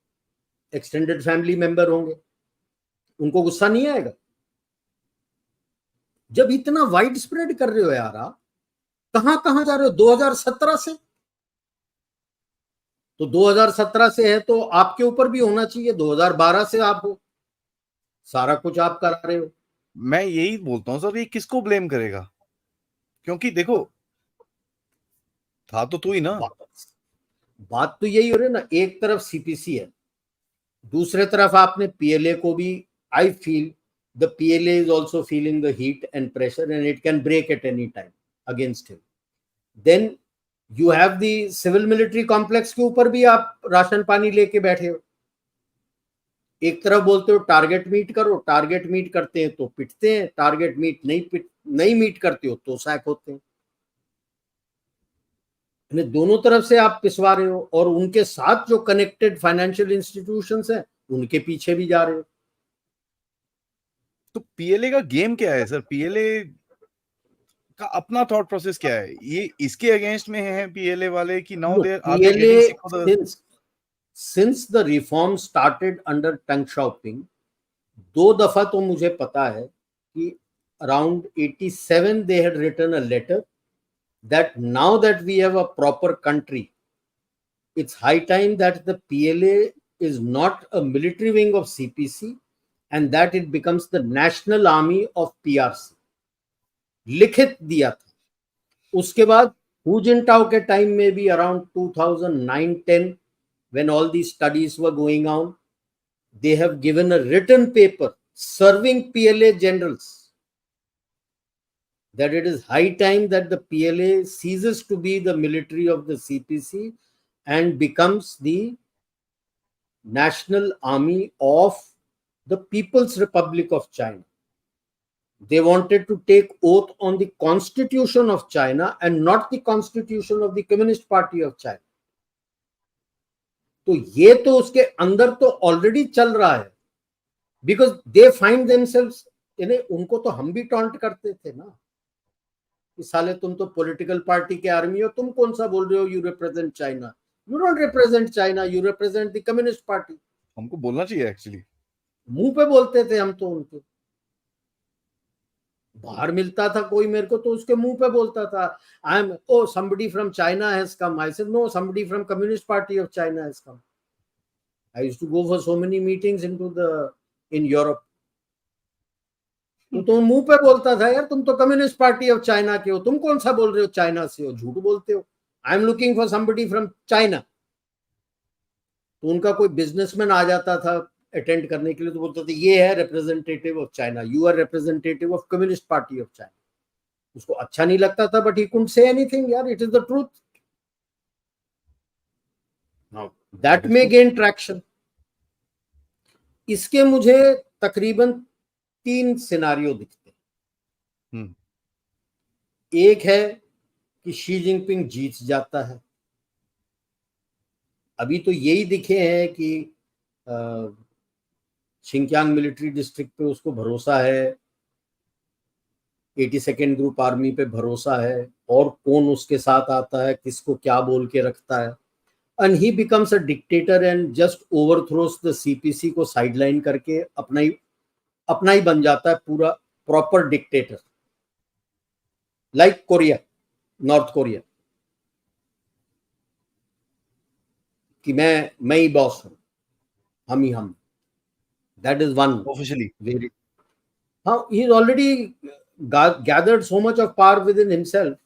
एक्सटेंडेड फैमिली मेंबर होंगे. उनको गुस्सा नहीं आएगा जब इतना वाइड स्प्रेड कर रहे हो यार. आप कहां जा रहे हो 2017 से? तो 2017 से है तो आपके ऊपर भी होना चाहिए. 2012 से आप हो, सारा कुछ आप करा रहे हो. मैं यही बोलता हूं सर, ये किसको ब्लेम करेगा? क्योंकि देखो था तो तू ही ना. बात तो यही हो रही है ना. एक तरफ सीपीसी है, दूसरे तरफ आपने पीएलए को भी, I feel the PLA is also feeling the heat and pressure and it can break at any time against him. Then you have the civil military complex के ऊपर भी आप राशन पानी लेके बैठे हो. एक तरफ बोलते हो टारगेट मीट करो, टारगेट मीट करते हैं तो पिटते हैं, टारगेट मीट नहीं मीट करते हो तो सैक होते हैं. दोनों तरफ से आप पिसवा रहे हो और उनके साथ जो कनेक्टेड फाइनेंशियल इंस्टीट्यूशंस हैं उनके पीछे भी जा रहे हो. तो पीएलए का गेम क्या है सर? पीएलए का अपना थॉट प्रोसेस क्या है? ये इसके अगेंस्ट में है पीएलए वाले कि now they are getting sick of the. Since the reform started under Deng Xiaoping, 2 दफा तो मुझे पता है कि around 87 they had written a letter that now that we have a proper country, it's high time that the PLA is not a military wing of CPC and that it becomes the national army of PRC. लिखित दिया था. उसके बाद who जिनटाओ के time में भी around 2009-10 when all these studies were going on, they have given a written paper serving PLA generals that it is high time that the PLA ceases to be the military of the CPC and becomes the national army of the People's Republic of China. They wanted to take oath on the Constitution of China and not the Constitution of the Communist Party of China. तो ये तो उसके अंदर तो already चल रहा है because they find themselves. उनको तो हम भी टॉन्ट करते थे ना कि साले तुम तो पॉलिटिकल पार्टी के आर्मी हो, तुम कौन सा बोल रहे हो you represent China. You don't represent China, you represent the communist party. हमको बोलना चाहिए एक्चुअली. मुंह पे बोलते थे हम तो. उनके बाहर मिलता था कोई मेरे को तो उसके मुंह पे बोलता था I am somebody from China has come. I said no, somebody from Communist Party of China has come. I used to go for so many meetings in Europe. तू तो मुंह पे बोलता था यार, तुम तो कम्युनिस्ट पार्टी ऑफ चाइना के हो, तुम कौन सा बोल रहे हो चाइना से हो, झूठ बोलते हो। I am looking for somebody from China. तो उनका कोई बिजनेसमैन आ जाता था अटेंड करने के लिए, तो बोलते थे ये है representative of China, you are representative of Communist party of China. उसको अच्छा नहीं लगता था, but he couldn't say anything यार, it is the truth. That that is may true. Gain traction. इसके मुझे तकरीबन 3 सिनारियो दिखते हम्म। हैं। एक है कि शी जिनपिंग जीत जाता है। अभी तो यही दिखे हैं कि शिंक्यांग मिलिट्री डिस्ट्रिक्ट पे उसको भरोसा है, 82nd ग्रुप आर्मी पे भरोसा है, और कौन उसके साथ आता है, किसको क्या बोल के रखता है। And he becomes a dictator and just overthrows the CPC को साइडलाइन करके अपना ही बन जाता है पूरा proper dictator, like Korea, North Korea, कि मैं ही बॉस हूं, hmm. That is one officially. Very. हाँ, he is already gathered so much of power within himself,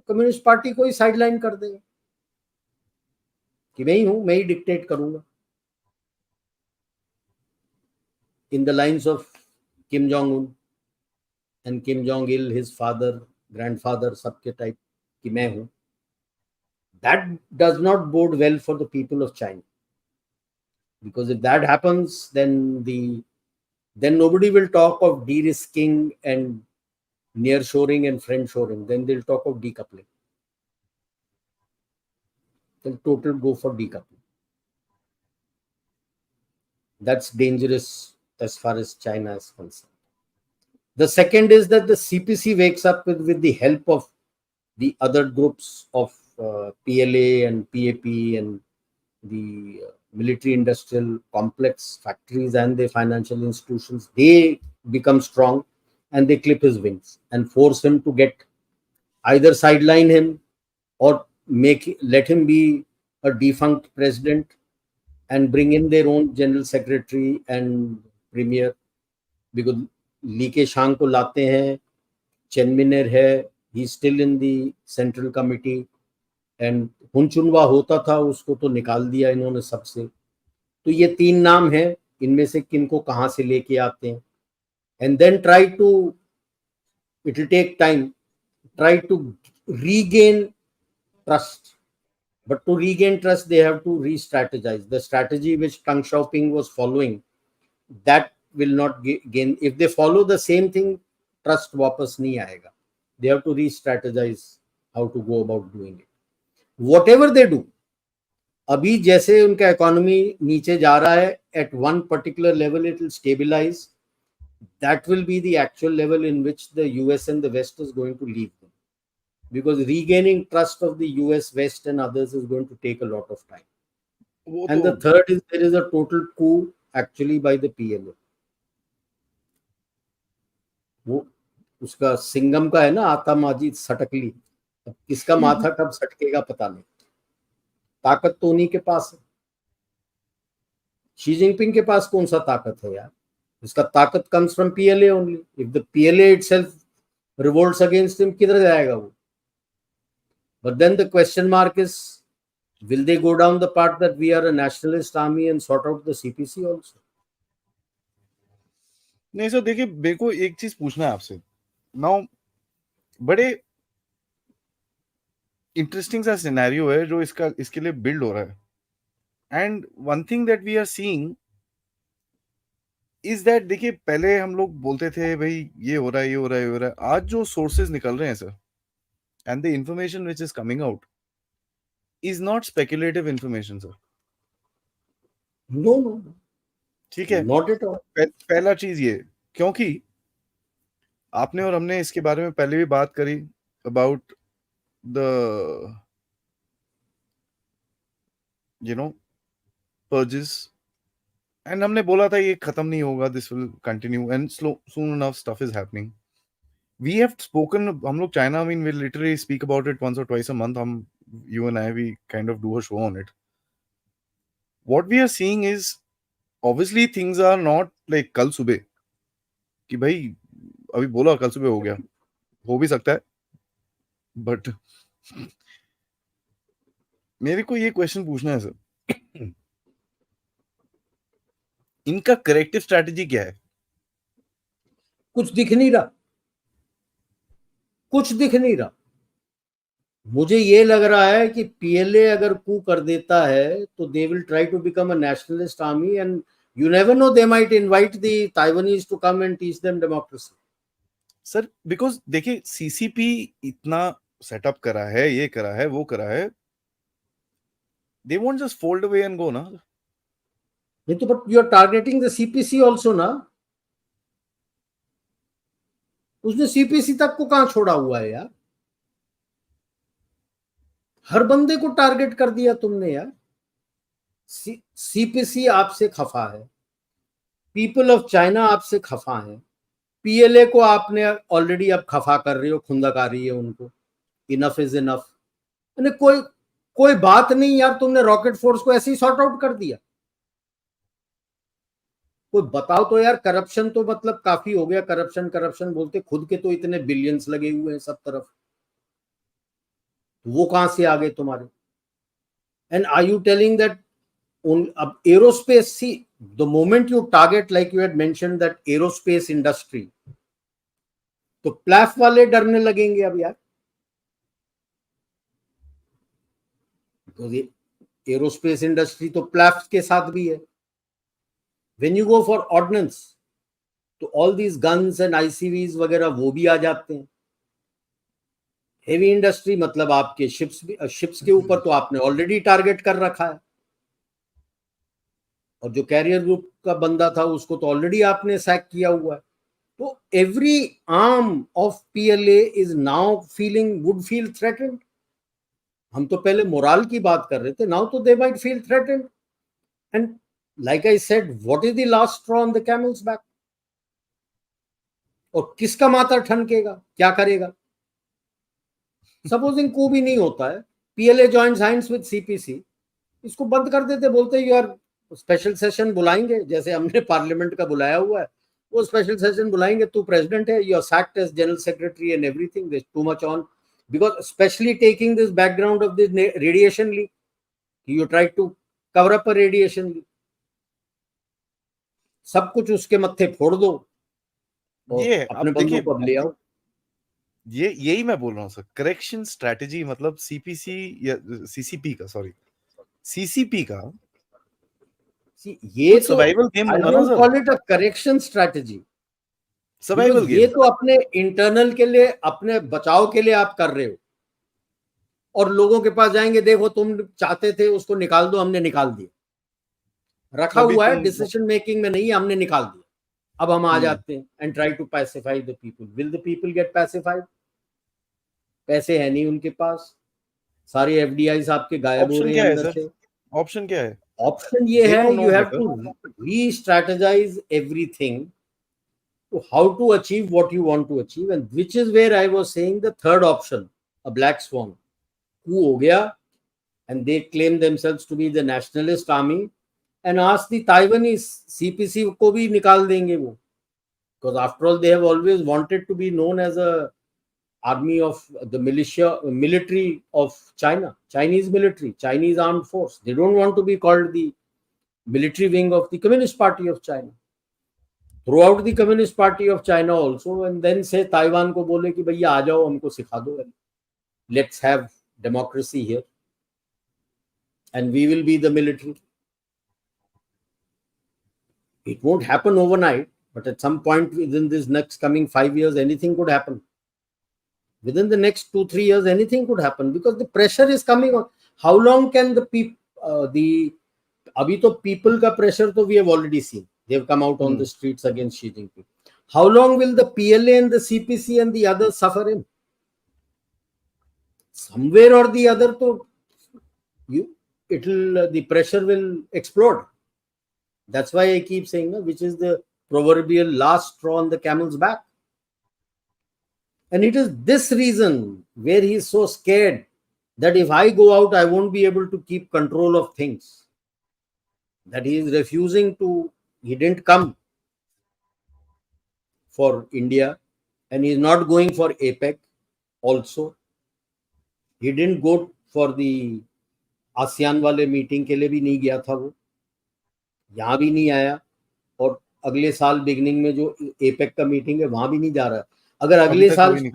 Communist Party को ही साइडलाइन कर देगा कि मैं ही हूं, मैं ही डिक्टेट करूंगा, in the lines of Kim Jong Un and Kim Jong Il, his father, grandfather, सबके टाइप, कि मैं हूं। That does not bode well for the people of China, because if that happens, then nobody will talk of de-risking and near-shoring and friend-shoring. Then they'll talk of decoupling. They'll total go for decoupling. That's dangerous as far as China is concerned. The second is that the CPC wakes up with the help of the other groups of PLA and PAP and the military industrial complex, factories and the financial institutions. They become strong and they clip his wings and force him to get, either sideline him or let him be a defunct president and bring in their own general secretary and premier, because Li Keqiang को लाते हैं, Chen Min'er है, he still in the central committee, and Hu Chunhua होता था, उसको तो निकाल दिया इन्होंने सबसे। तो ये 3 नाम हैं, इनमें से किनको कहाँ से लेके आते हैं, and then try to, it will take time, try to regain trust. But to regain trust, they have to re-strategize. The strategy which Tang Xiaoping was following, that will not gain. If they follow the same thing, trust वापस नहीं आएगा. They have to re-strategize how to go about doing it. Whatever they do, अभी जैसे उनका economy नीचे जा रहा है, at one particular level it will stabilize. That will be the actual level in which the US and the West is going to leave them, because regaining trust of the US, West and others is going to take a lot of time. वो And तो the third is there is a total coup actually by the PLA. वो उसका सिंगम का है ना, आता माजी सटकली, अब किसका माथा कब सटकेगा पता नहीं। ताकत तो उन्हीं के पास है। शी जिनपिंग के पास कौन सा ताकत है यार, उसका ताकत comes from PLA only. If the PLA itself revolts against him, किधर जाएगा वो? But then the question mark is, will they go down the path that we are a nationalist army and sort out the CPC also? नहीं sir, देखिए मेरे को एक चीज पूछना है आपसे नाउ। बड़े इंटरेस्टिंग सा सिनेरियो है जो इसके लिए बिल्ड हो रहा है। And one thing that we are seeing is that, देखिए पहले हम लोग बोलते थे भाई ये हो रहा है, ये हो रहा है, ये हो रहा है। आज जो सोर्सेज निकल रहे हैं sir, and the information which is coming out is not speculative information sir. No, no, ठीक है। not at all. पहला चीज ये, क्योंकि आपने और हमने इसके बारे में पहले भी बात करी about the you know purges, and हमने बोला था ये खत्म नहीं होगा, this will continue and slow soon enough stuff is happening. We have spoken, हम लोग China, I mean we literally speak about it once or twice a month. Hmm, you and I, we kind of do a show on it. What we are seeing is obviously things are not like कल सुबह कि भाई अभी बोला कल सुबह हो गया, हो भी सकता है, बट मेरे को ये क्वेश्चन पूछना है सर, इनका करेक्टिव स्ट्रैटेजी क्या है? कुछ दिख नहीं रहा, कुछ दिख नहीं रहा। मुझे ये लग रहा है कि पीएलए अगर कू कर देता है तो they will try to become a nationalist army, and you never know, they might invite the Taiwanese to come and teach them democracy. Sir because देखिए सीसीपी इतना सेटअप करा है, ये करा है, वो करा है, they won't just fold away and go ना। नहीं तो but you are targeting the CPC also ना। उसने सीपीसी तक को कहां छोड़ा हुआ है यार, हर बंदे को टारगेट कर दिया तुमने यार। सीपीसी आपसे खफा है, पीपल ऑफ चाइना आपसे खफा है, पीएलए को आपने ऑलरेडी अब खफा कर रही हो, खुंदक आ रही है उनको, इनफ इज इनफ। कोई कोई बात नहीं यार, तुमने रॉकेट फोर्स को ऐसे ही सॉर्ट आउट कर दिया। कोई बताओ तो यार, करप्शन तो मतलब काफी हो गया, करप्शन करप्शन बोलते, खुद के तो इतने बिलियंस लगे हुए हैं सब तरफ, वो कहां से आ गए तुम्हारे? And are you telling that अब aerospace, see the moment you target, like you had mentioned that aerospace industry, तो प्लैफ वाले डरने लगेंगे अब यार, बिकॉज एरोस्पेस इंडस्ट्री तो प्लैफ के साथ भी है। When you go for ordnance तो all these guns and ICVs वगैरह वो भी आ जाते हैं। हेवी इंडस्ट्री मतलब आपके शिप्स के ऊपर तो आपने ऑलरेडी टारगेट कर रखा है, और जो कैरियर ग्रुप का बंदा था उसको तो ऑलरेडी आपने सैक किया हुआ है। तो every arm of PLA is now feeling, would feel threatened. हम तो पहले मोरल की बात कर रहे थे, नाउ तो they might feel threatened. And like I said, what is the last straw on the camel's back? और किसका माथा ठनकेगा, क्या करेगा? सपोजिंग को भी नहीं होता है, PLA joint science with CPC, इसको बंद कर देते, बोलते यू आर स्पेशल सेशन बुलाएंगे, जैसे हमने पार्लियामेंट का बुलाया हुआ है, वो स्पेशल सेशन बुलाएंगे, तू प्रेसिडेंट है, you are sacked as general secretary and everything, there too much on, because specially taking this background of this radiation leak, you try to cover up a radiation leak, सब कुछ उसके मत्थे फोड़ दो और ये अपने अब बंदों देखिए, को अब ले आओ। ये यही मैं बोल रहा हूँ सर, करेक्शन स्ट्रैटेजी मतलब सीपीसी या सीसीपी का, सॉरी सीसीपी का ये कुछ तो सर्वाइवल गेम आई होगा ना don't sir, call it a correction strategy, survival because ये गेम। तो अपने इंटरनल के लिए, अपने बचाव के लिए आप कर रहे हो, और लोगों के पास जाएंगे, देखो तुम चाहते थे उसको निकाल दो, हमने निकाल दिया, रखा अभी हुआ है, तुम डिसीजन मेकिंग में नहीं है, हमने निकाल दिया, अब हम आ हम्म, जाते हैं and try to pacify the people. Will the people get pacified? पैसे है नहीं उनके पास, सारे एफडीआई आपके गायब हो ऑप्शन रहे हैं क्या है अंदर सर? से। ऑप्शन क्या है? ऑप्शन ये दे है, don't know you have better. To restrategize everything to how to achieve what you want to achieve, and which is where I was saying the third option, a black swan, coup ho gaya, and they claim themselves to be the nationalist army, and ask the Taiwanese, CPC को भी निकाल देंगे वो, because after all they have always wanted to be known as a army of the military of China, Chinese military, Chinese armed force. They don't want to be called the military wing of the Communist Party of China, throughout the Communist Party of China also, and then say Taiwan को बोले कि भैया आ जाओ, हमको सिखा दो, let's have democracy here and we will be the military. It won't happen overnight, but at some point within this next coming 5 years, anything could happen. Within the next 2-3 years, anything could happen, because the pressure is coming on. How long can the people, अभी तो people का pressure तो we have already seen. They have come out on the streets against Xi Jinping. How long will the PLA and the CPC and the others suffer in? Somewhere or the other, to the pressure will explode. That's why I keep saying, which is the proverbial last straw on the camel's back. And it is this reason where he is so scared that if I go out, I won't be able to keep control of things. That he is refusing to, he didn't come for India. and he is not going for APEC also. He didn't go for the ASEAN वाले meeting के लिए भी नहीं गया था, वो यहाँ भी नहीं आया, और अगले साल बिगनिंग में जो एपेक का मीटिंग है वहां भी नहीं जा रहा है. अगर अभी अगले तक साल वही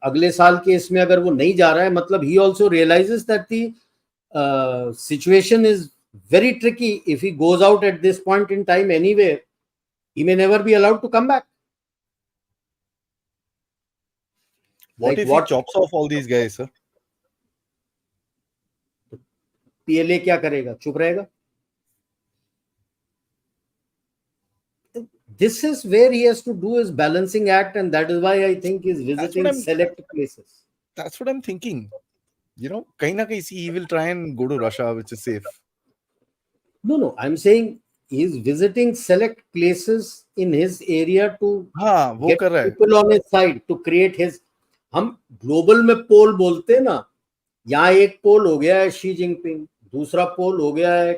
अगले साल के इसमें अगर वो नहीं जा रहा है, मतलब he also realizes that the situation is very tricky. If he goes out at this point in time anywhere, he may never be allowed to come back. What Like if he chops off all these guys, sir? PLA क्या करेगा? चुप रहेगा? This is where he has to do his balancing act, and that is why I think he's visiting select places. That's what I'm thinking. You know, kahin na kahin he will try and go to Russia, which is safe. No, I'm saying he's visiting select places in his area to get people on his side, to create his. हम global में पोल बोलते हैं ना, यहाँ एक पोल हो गया है शी जिनपिंग, दूसरा पोल हो गया है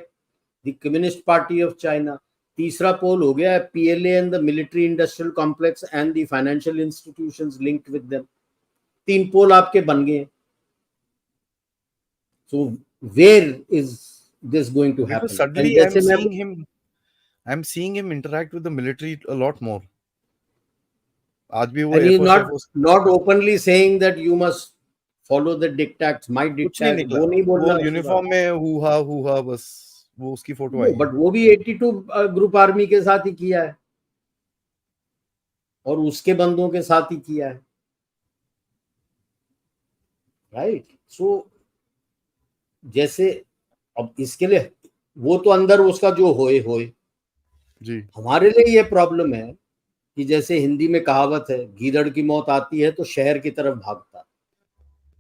the communist party of China, तीसरा पोल हो गया है PLA and the military industrial complex and the financial institutions linked with them. 3 पोल आपके बन गए. So where is this going to happen? Because suddenly I'm seeing him interact with the military a lot more. And he's not openly saying that you must follow the dictats, my dictats. वो नहीं बोल रहा. वो uniform में हुआ बस, वो उसकी फोटो आई. बट वो भी 82 ग्रुप आर्मी के साथ ही किया है और उसके बंदों के साथ ही किया है, राइट. सो जैसे अब इसके लिए वो तो अंदर उसका जो होए जी. हमारे लिए ये प्रॉब्लम है कि जैसे हिंदी में कहावत है, गीदड़ की मौत आती है तो शहर की तरफ भागता है.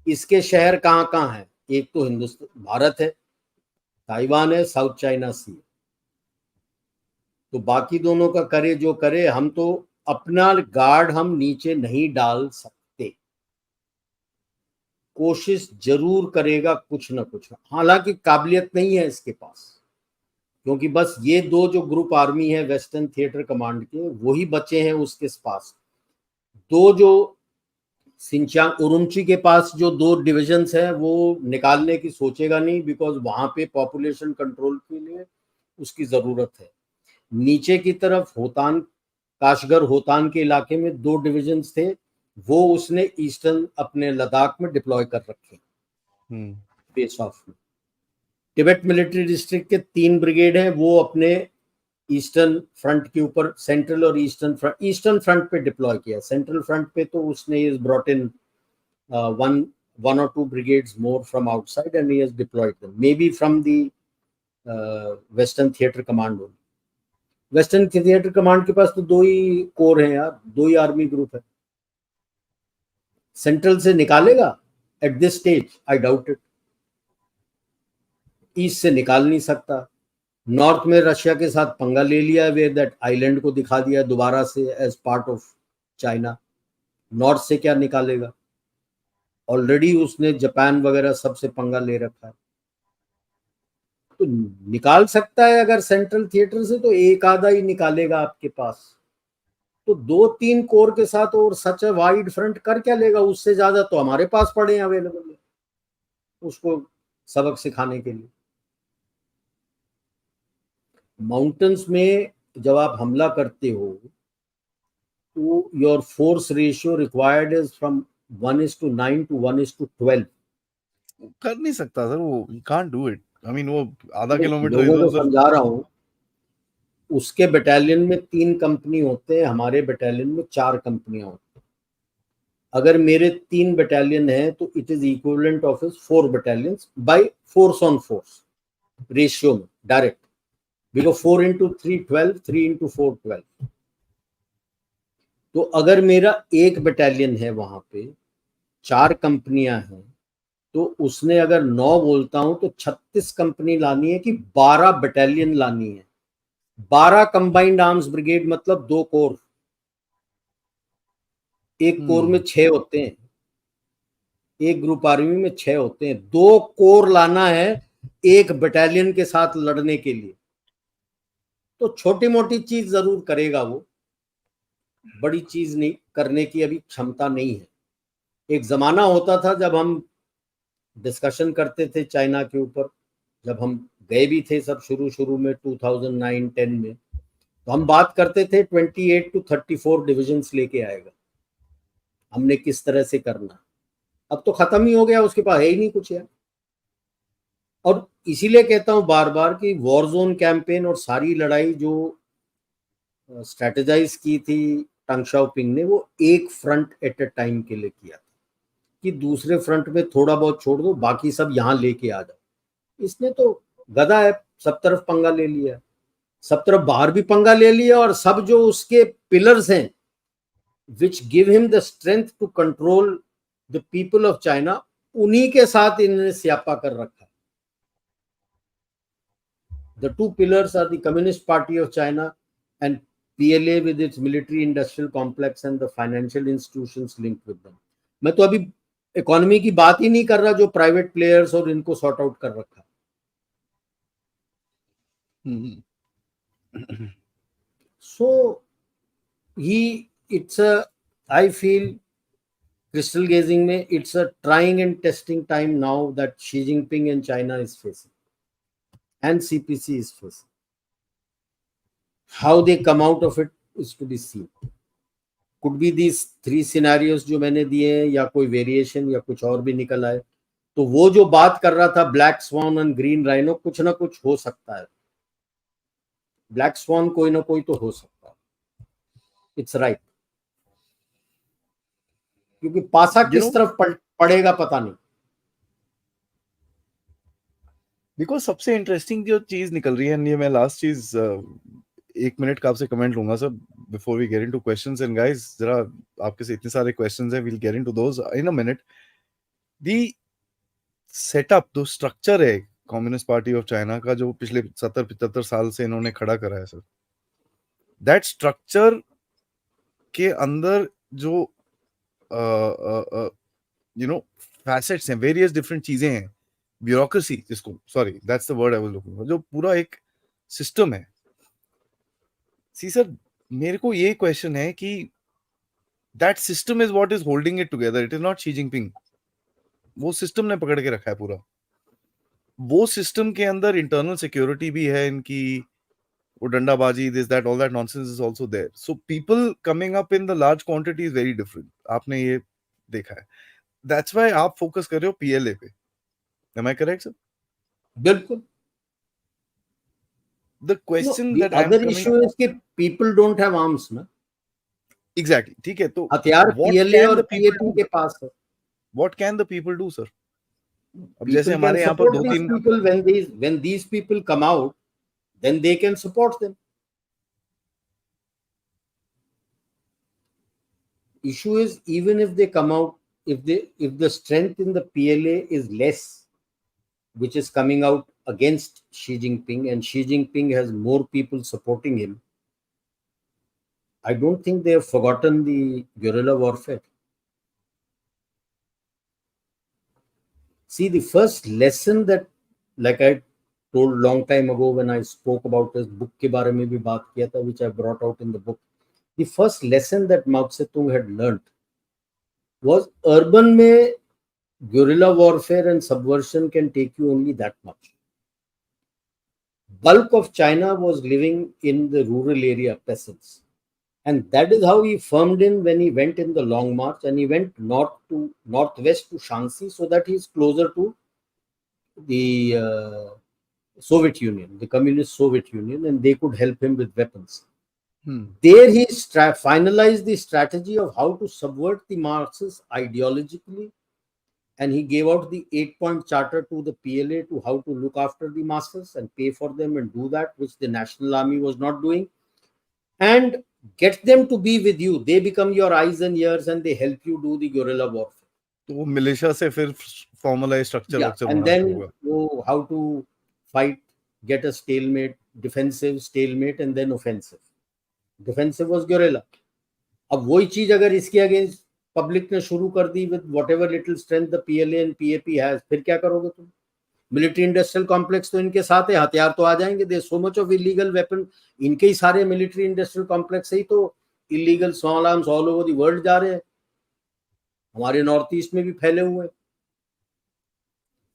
इसके शहर कहाँ कहाँ है? एक तो हिंदुस्तान, भारत है, ताइवान है, साउथ चाइना सी. तो बाकी दोनों का करे जो करे, हम तो अपना गार्ड हम नीचे नहीं डाल सकते. कोशिश जरूर करेगा कुछ ना कुछ, हालांकि काबिलियत नहीं है इसके पास, क्योंकि बस ये 2 जो ग्रुप आर्मी है वेस्टर्न थिएटर कमांड के, वही बचे हैं उसके पास. 2 जो सिंचांग उरुमची के पास जो 2 डिविजन्स हैं वो निकालने की सोचेगा नहीं, बिकॉज वहां पे पॉपुलेशन कंट्रोल के लिए उसकी जरूरत है. नीचे की तरफ होतान, काशगर होतान के इलाके में 2 डिविजन्स थे, वो उसने ईस्टर्न अपने लद्दाख में डिप्लॉय कर रखे बेस ऑफ में. तिब्बत मिलिट्री डिस्ट्रिक्ट के 3 ब्रिगेड हैं, वो अपने ईस्टर्न फ्रंट के ऊपर, सेंट्रल और ईस्टर्न फ्रंट पे डिप्लॉय किया. सेंट्रल फ्रंट पे तो उसने is brought in one or 2 brigades more from outside and he has deployed them, maybe from the Western Theatre Command only. Western theatre command के पास तो 2 ही कोर हैं यार, 2 ही आर्मी ग्रुप है. सेंट्रल से निकालेगा at this stage? I doubt it. East से निकाल नहीं सकता. नॉर्थ में रशिया के साथ पंगा ले लिया, वेयर दैट आइलैंड को दिखा दिया दोबारा से as part of China. North से क्या निकालेगा? ऑलरेडी उसने जापान वगैरह सबसे पंगा ले रखा है. तो निकाल सकता है अगर सेंट्रल थिएटर से, तो एक आधा ही निकालेगा आपके पास. तो 2-3 कोर के साथ और सच अ वाइड फ्रंट कर क्या लेगा? उससे ज्यादा तो हमारे पास पड़े हैं अवेलेबल है उसको सबक सिखाने के लिए. माउंटेन्स में जब आप हमला करते हो तो your force ratio required is from 1:9 to 1:12. कर नहीं सकता सर वो, you can't do it. I mean, वो आधा किलोमीटर लोगों को समझा रहा हूँ. उसके बटालियन में 3 कंपनी होते हैं, हमारे बटालियन में 4 कंपनियां होती हैं. अगर मेरे 3 बटालियन है तो it is equivalent of 4 battalions by force on force ratio में डायरेक्ट, बिकॉज 4 into 3 12, 3 into 4 12. तो अगर मेरा एक बटालियन है वहां पे 4 कंपनियां हैं, तो उसने अगर 9 बोलता हूं तो 36 कंपनी लानी है कि 12 बटालियन लानी है. 12 कंबाइंड आर्म्स ब्रिगेड मतलब 2 कोर. एक कोर में 6 होते हैं, एक ग्रुप आर्मी में 6 होते हैं. 2 कोर लाना है एक बटालियन के साथ लड़ने के लिए. तो छोटी मोटी चीज जरूर करेगा वो, बड़ी चीज नहीं करने की अभी क्षमता नहीं है। एक जमाना होता था जब हम डिस्कशन करते थे चाइना के ऊपर, जब हम गए भी थे सब शुरू शुरू में 2009-10 में, तो हम बात करते थे 28 to 34 डिविजन्स लेके आएगा, हमने किस तरह से करना। अब तो खत्म ही हो गया, उसके पास है ही नहीं कुछ यार। और इसीलिए कहता हूं बार बार कि वॉर जोन कैंपेन और सारी लड़ाई जो स्ट्रेटेजाइज की थी टंग शाओपिंग ने, वो एक फ्रंट एट अ टाइम के लिए किया था कि दूसरे फ्रंट में थोड़ा बहुत छोड़ दो, बाकी सब यहां लेके आ जाओ। इसने तो गधा है, सब तरफ पंगा ले लिया, सब तरफ बाहर भी पंगा ले लिया, और सब जो उसके पिलर्स हैं which give him the strength to control the people of China, उन्हीं के साथ इन्होंने स्यापा कर रखा। The two pillars are the Communist Party of China and PLA with its military industrial complex and the financial institutions linked with them. मैं तो अभी इकोनॉमी की बात ही नहीं कर रहा, जो प्राइवेट प्लेयर्स और इनको सॉर्ट आउट कर रखा। So it's a, I feel crystal gazing में it's a trying and testing time now that Xi Jinping and China is facing and CPC is facing. How they come out of it is to be seen. Could be these 3 scenarios जो मैंने दिए हैं, या कोई variation या कुछ और भी निकल आए। तो वो जो बात कर रहा था black swan and green rhino, कुछ ना कुछ हो सकता है। ब्लैक स्वान कोई ना कोई तो हो सकता है, इट्स राइट। क्योंकि पासा किस तरफ पड़ेगा पता नहीं। बिकॉज सबसे इंटरेस्टिंग जो चीज निकल रही है, ये मैं लास्ट चीज 1 मिनट का आपसे कमेंट लूंगा sir before we get into questions. And guys, जरा आपके से इतने सारे क्वेश्चंस हैं, we'll get into those in a minute. The setup, जो स्ट्रक्चर है कम्युनिस्ट पार्टी ऑफ चाइना का, जो पिछले 70-75 साल से इन्होंने खड़ा करा है सर, दैट स्ट्रक्चर के अंदर जो यू नो फैसेट्स हैं, वेरियस डिफरेंट चीजें हैं, ब्यूरोक्रेसी जिसको, sorry that's the word I was looking for, जो पूरा एक सिस्टम है। सी सर, मेरे को ये क्वेश्चन है कि that system is what is holding it together, it is not Xi Jinping. वो सिस्टम ने पकड़ के रखा है पूरा। वो सिस्टम के अंदर इंटरनल सिक्योरिटी भी है इनकी, वो डंडाबाजी, this that all that nonsense is also there. So people coming up in the large quantity is very different. आपने ये देखा है, दैट्स व्हाई आप फोकस कर रहे हो पीएलए पे। Am I correct sir? बिल्कुल। The question the that I'm other coming issue is कि people don't have arms ना। exactly, ठीक है, तो हथियार what पीएलए can और the people पीएपी do? के पास है। What can the people do, sir? अब जैसे People can हमारे यहाँ पर support दो these तीन, people when these people come out, then they can support them. Issue is, even if they come out, if the strength in the PLA is less, which is coming out against Xi Jinping, and Xi Jinping has more people supporting him, I don't think they have forgotten the guerrilla warfare. See, the first lesson that, like I told long time ago when I spoke about this book के बारे में भी बात किया था, which I brought out in the book, the first lesson that Mao Zedong had learned was urban में guerrilla warfare and subversion can take you only that much. Bulk of China was living in the rural area, peasants. And that is how he firmed in when he went in the Long March, and he went northwest to Shanxi, so that he is closer to the Soviet Union, the Communist Soviet Union, and they could help him with weapons. There he finalized the strategy of how to subvert the masses ideologically, and he gave out the 8-point charter to the PLA to how to look after the masses and pay for them and do that, which the National Army was not doing, and get them to be with you. They become your eyes and ears and they help you do the guerrilla warfare. तो वो militia से फिर formalize structure and then how to fight, get a stalemate, defensive, stalemate, and then offensive. Defensive was guerrilla. अब वही चीज अगर इसके against public ने शुरू कर दी with whatever little strength the PLA and PAP has, फिर क्या करोगे तुम? मिलिट्री इंडस्ट्रियल कॉम्प्लेक्स तो इनके साथ है, हथियार तो आ जाएंगे। They so much of illegal weapon, इनके ही सारे मिलिट्री इंडस्ट्रियल कॉम्प्लेक्स से ही तो illegal small arms all over the world जा रहे हैं, हमारे नॉर्थ ईस्ट में भी फैले हुए हैं।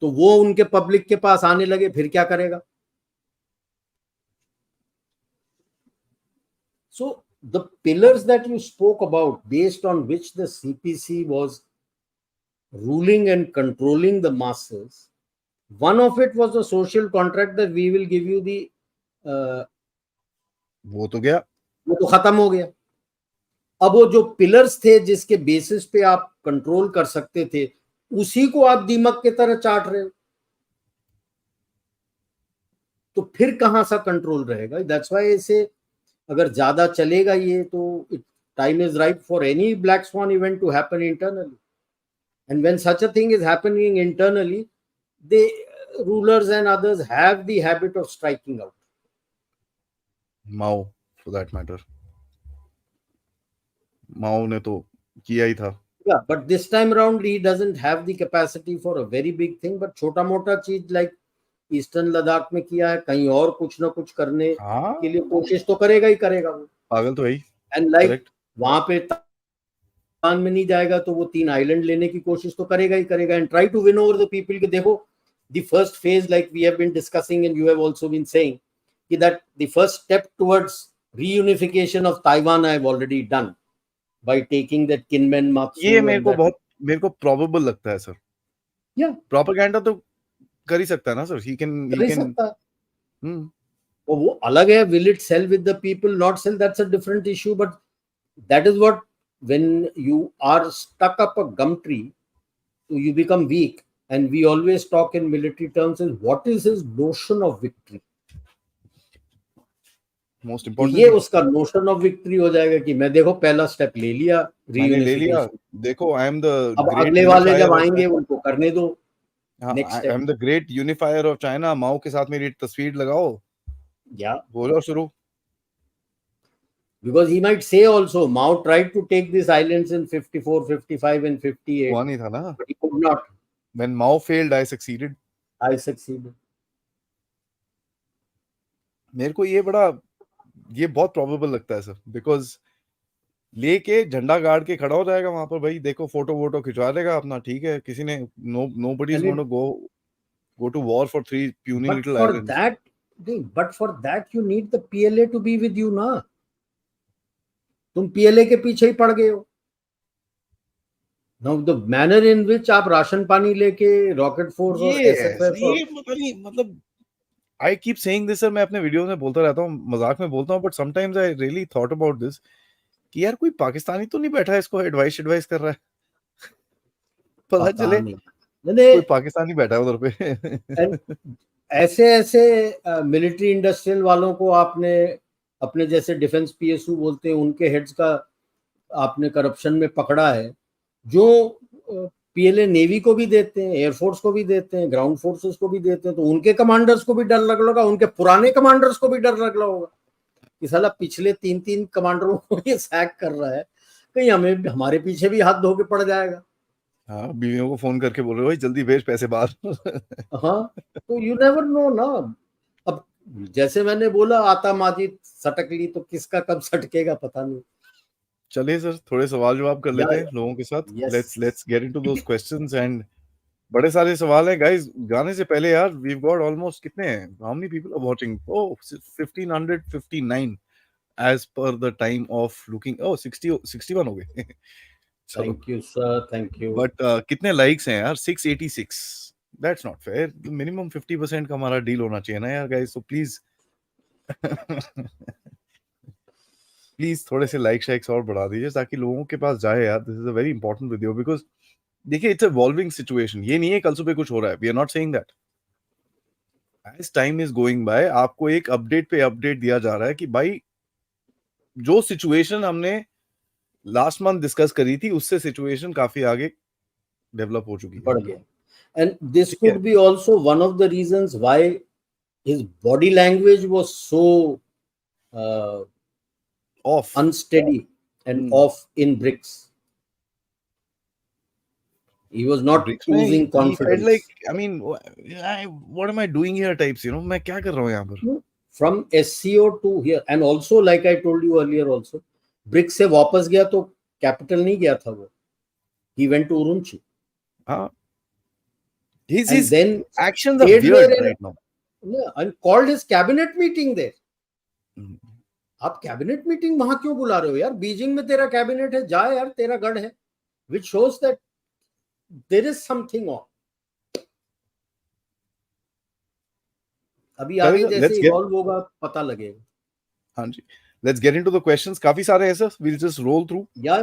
तो वो उनके पब्लिक के पास आने लगे, फिर क्या करेगा? So the pillars that you spoke about, based on which the CPC was ruling and controlling the masses, one of it was a social contract that we will give you the वो तो गया, वो तो खत्म हो गया। अब वो जो पिलर्स थे जिसके बेसिस पे आप कंट्रोल कर सकते थे, उसी को आप दीमक की तरह चाट रहे हो, तो फिर कहां सा कंट्रोल रहेगा? दैट्स व्हाई इसे अगर ज्यादा चलेगा ये, तो time is right for any black swan event to happen internally, and when such a thing is happening internally, the rulers and others have the habit of striking out. Mao for that matter, माओ ने तो किया ही था। Yeah, but this time around he doesn't have the capacity for a very big thing, but छोटा मोटा चीज like eastern Ladakh में किया है, कहीं और कुछ ना कुछ करने हाँ, के लिए कोशिश तो करेगा ही करेगा वो। पागल तो है ही। एंड लाइक करेक्ट, वहां पे तान में नहीं जाएगा तो वो 3 आइलैंड लेने की कोशिश तो करेगा ही करेगा, and try to win over the people. कि देखो, the first phase, like we have been discussing and you have also been saying, that the first step towards reunification of Taiwan I have already done by taking that Kinmen Matsu ये and that. मेरे को probable लगता है sir. Yeah, propaganda तो कर ही सकता है ना सर, ही कर ही कैन। सकता है। वो अलग है, will it sell with the people, not sell, that's a different issue, but that is what, when you are stuck up a gum tree, you become weak. And we always talk in military terms is what is his notion of victory. Most तो important ये उसका notion of victory हो जाएगा कि मैं देखो पहला step ले लिया, मैंने ले लिया, रीयूनिफिकेशन। देखो आई एम द अब ग्रेट अगले वाले जब यूनिफायर ऑफ आएंगे चाइना। उनको करने दो next I step. Am the great unifier of China, Mao के साथ मेरी तस्वीर लगाओ, या बोलो शुरू। because he might say also Mao tried to take these islands in 54, 55 and 58, हुआ नहीं था ना, but he could not. when Mao failed I succeeded। I succeeded. मेरे को ये बहुत प्रोबेबल लगता है सर, बिकॉज लेके झंडा गाड़ के खड़ा हो जाएगा वहां पर, भाई देखो फोटो वोटो खिंचवा लेगा अपना, ठीक है, किसी ने nobody is And going to go to war for 3 puny but little for islands। that, but for that you need the PLA to be with you ना। तुम PLA के पीछे ही पड़ गए हो। Now the manner in which आप ration पानी लेके रॉकेट फोर्स और SFF और ये पता नहीं, मतलब I keep saying this sir, मैं अपने वीडियो में बोलता रहता हूँ, मजाक में बोलता हूँ, but sometimes I really thought about this कि यार कोई पाकिस्तानी तो नहीं बैठा है इसको एडवाइस कर रहा है, पता चले कोई पाकिस्तानी बैठा है उधर पे। ऐसे ऐसे मिलिट्री इंडस्ट्रियल वालों को आपने अपने जैसे डिफेंस PSU बोलते हैं उनके हेड्स का आपने करप्शन में पकड़ा है, जो PLA नेवी को भी देते हैं, एयरफोर्स को भी देते हैं, ग्राउंड फोर्सेस को भी देते हैं, तो उनके कमांडर्स को भी डर लग रहा होगा, उनके पुराने कमांडर्स को भी डर लग रहा होगा कि साला पिछले 3 कमांडरों को ये सैक कर रहा है, कहीं हमें हमारे पीछे भी हाथ धो के पड़ जाएगा। हाँ, बीवियों को फोन करके बोल रहे हो भाई जल्दी भेज पैसे बाहर। हाँ, तो यू नेवर नो ना। अब जैसे मैंने बोला आता माजिद सटक ली, तो किसका कब सटकेगा पता नहीं। चलिए सर, थोड़े सवाल जवाब कर लेते हैं लोगों के साथ। Let's get into those questions, and बड़े सारे सवाल हैं गाइस। गाने से पहले यार, वी हैव गॉट ऑलमोस्ट, कितने हैं, how many people are watching? Oh 1559 as per the time of looking. Oh 61 हो गए। Thank you sir, thank you. But कितने लाइक्स हैं यार? 686। That's not fair. मिनिमम 50% का हमारा डील होना चाहिए ना यार गाइस, तो प्लीज प्लीज थोड़े से लाइक शाइक्स और बढ़ा दीजिए ताकि लोगों के पास जाए यार। This is a very important video, because देखिए इट्स इवॉल्विंग सिचुएशन। ये नहीं है कल सुबह कुछ हो रहा है, we are not saying that. As time is going by, आपको एक अपडेट पे अपडेट दिया जा रहा है कि भाई जो सिचुएशन हमने लास्ट मंथ डिस्कस करी थी, उससे सिचुएशन काफी आगे डेवलप हो चुकी है, बढ़ गया। And this could be also one of the reasons why his body language was so off, unsteady and off in BRICS. He was not oozing confidence. He felt like, I mean, what am I doing here types, you know, मैं क्या कर रहा हूँ यहाँ पर? From SCO to here, and also like I told you earlier also, BRICS से वापस गया तो कैपिटल नहीं गया था वो, he went to Urumqi his and then actions are stayed weird there right now. and called his cabinet meeting there. Mm. आप cabinet meeting वहां क्यों बुला रहे हो यार? बीजिंग में तेरा कैबिनेट है, जा यार, तेरा गढ़ है, which shows that there is something on. अभी आगे जैसे इवॉल्व होगा पता लगेगा. हाँ जी, let's get into the questions. काफी सारे हैं sir, we'll just roll through. Yeah,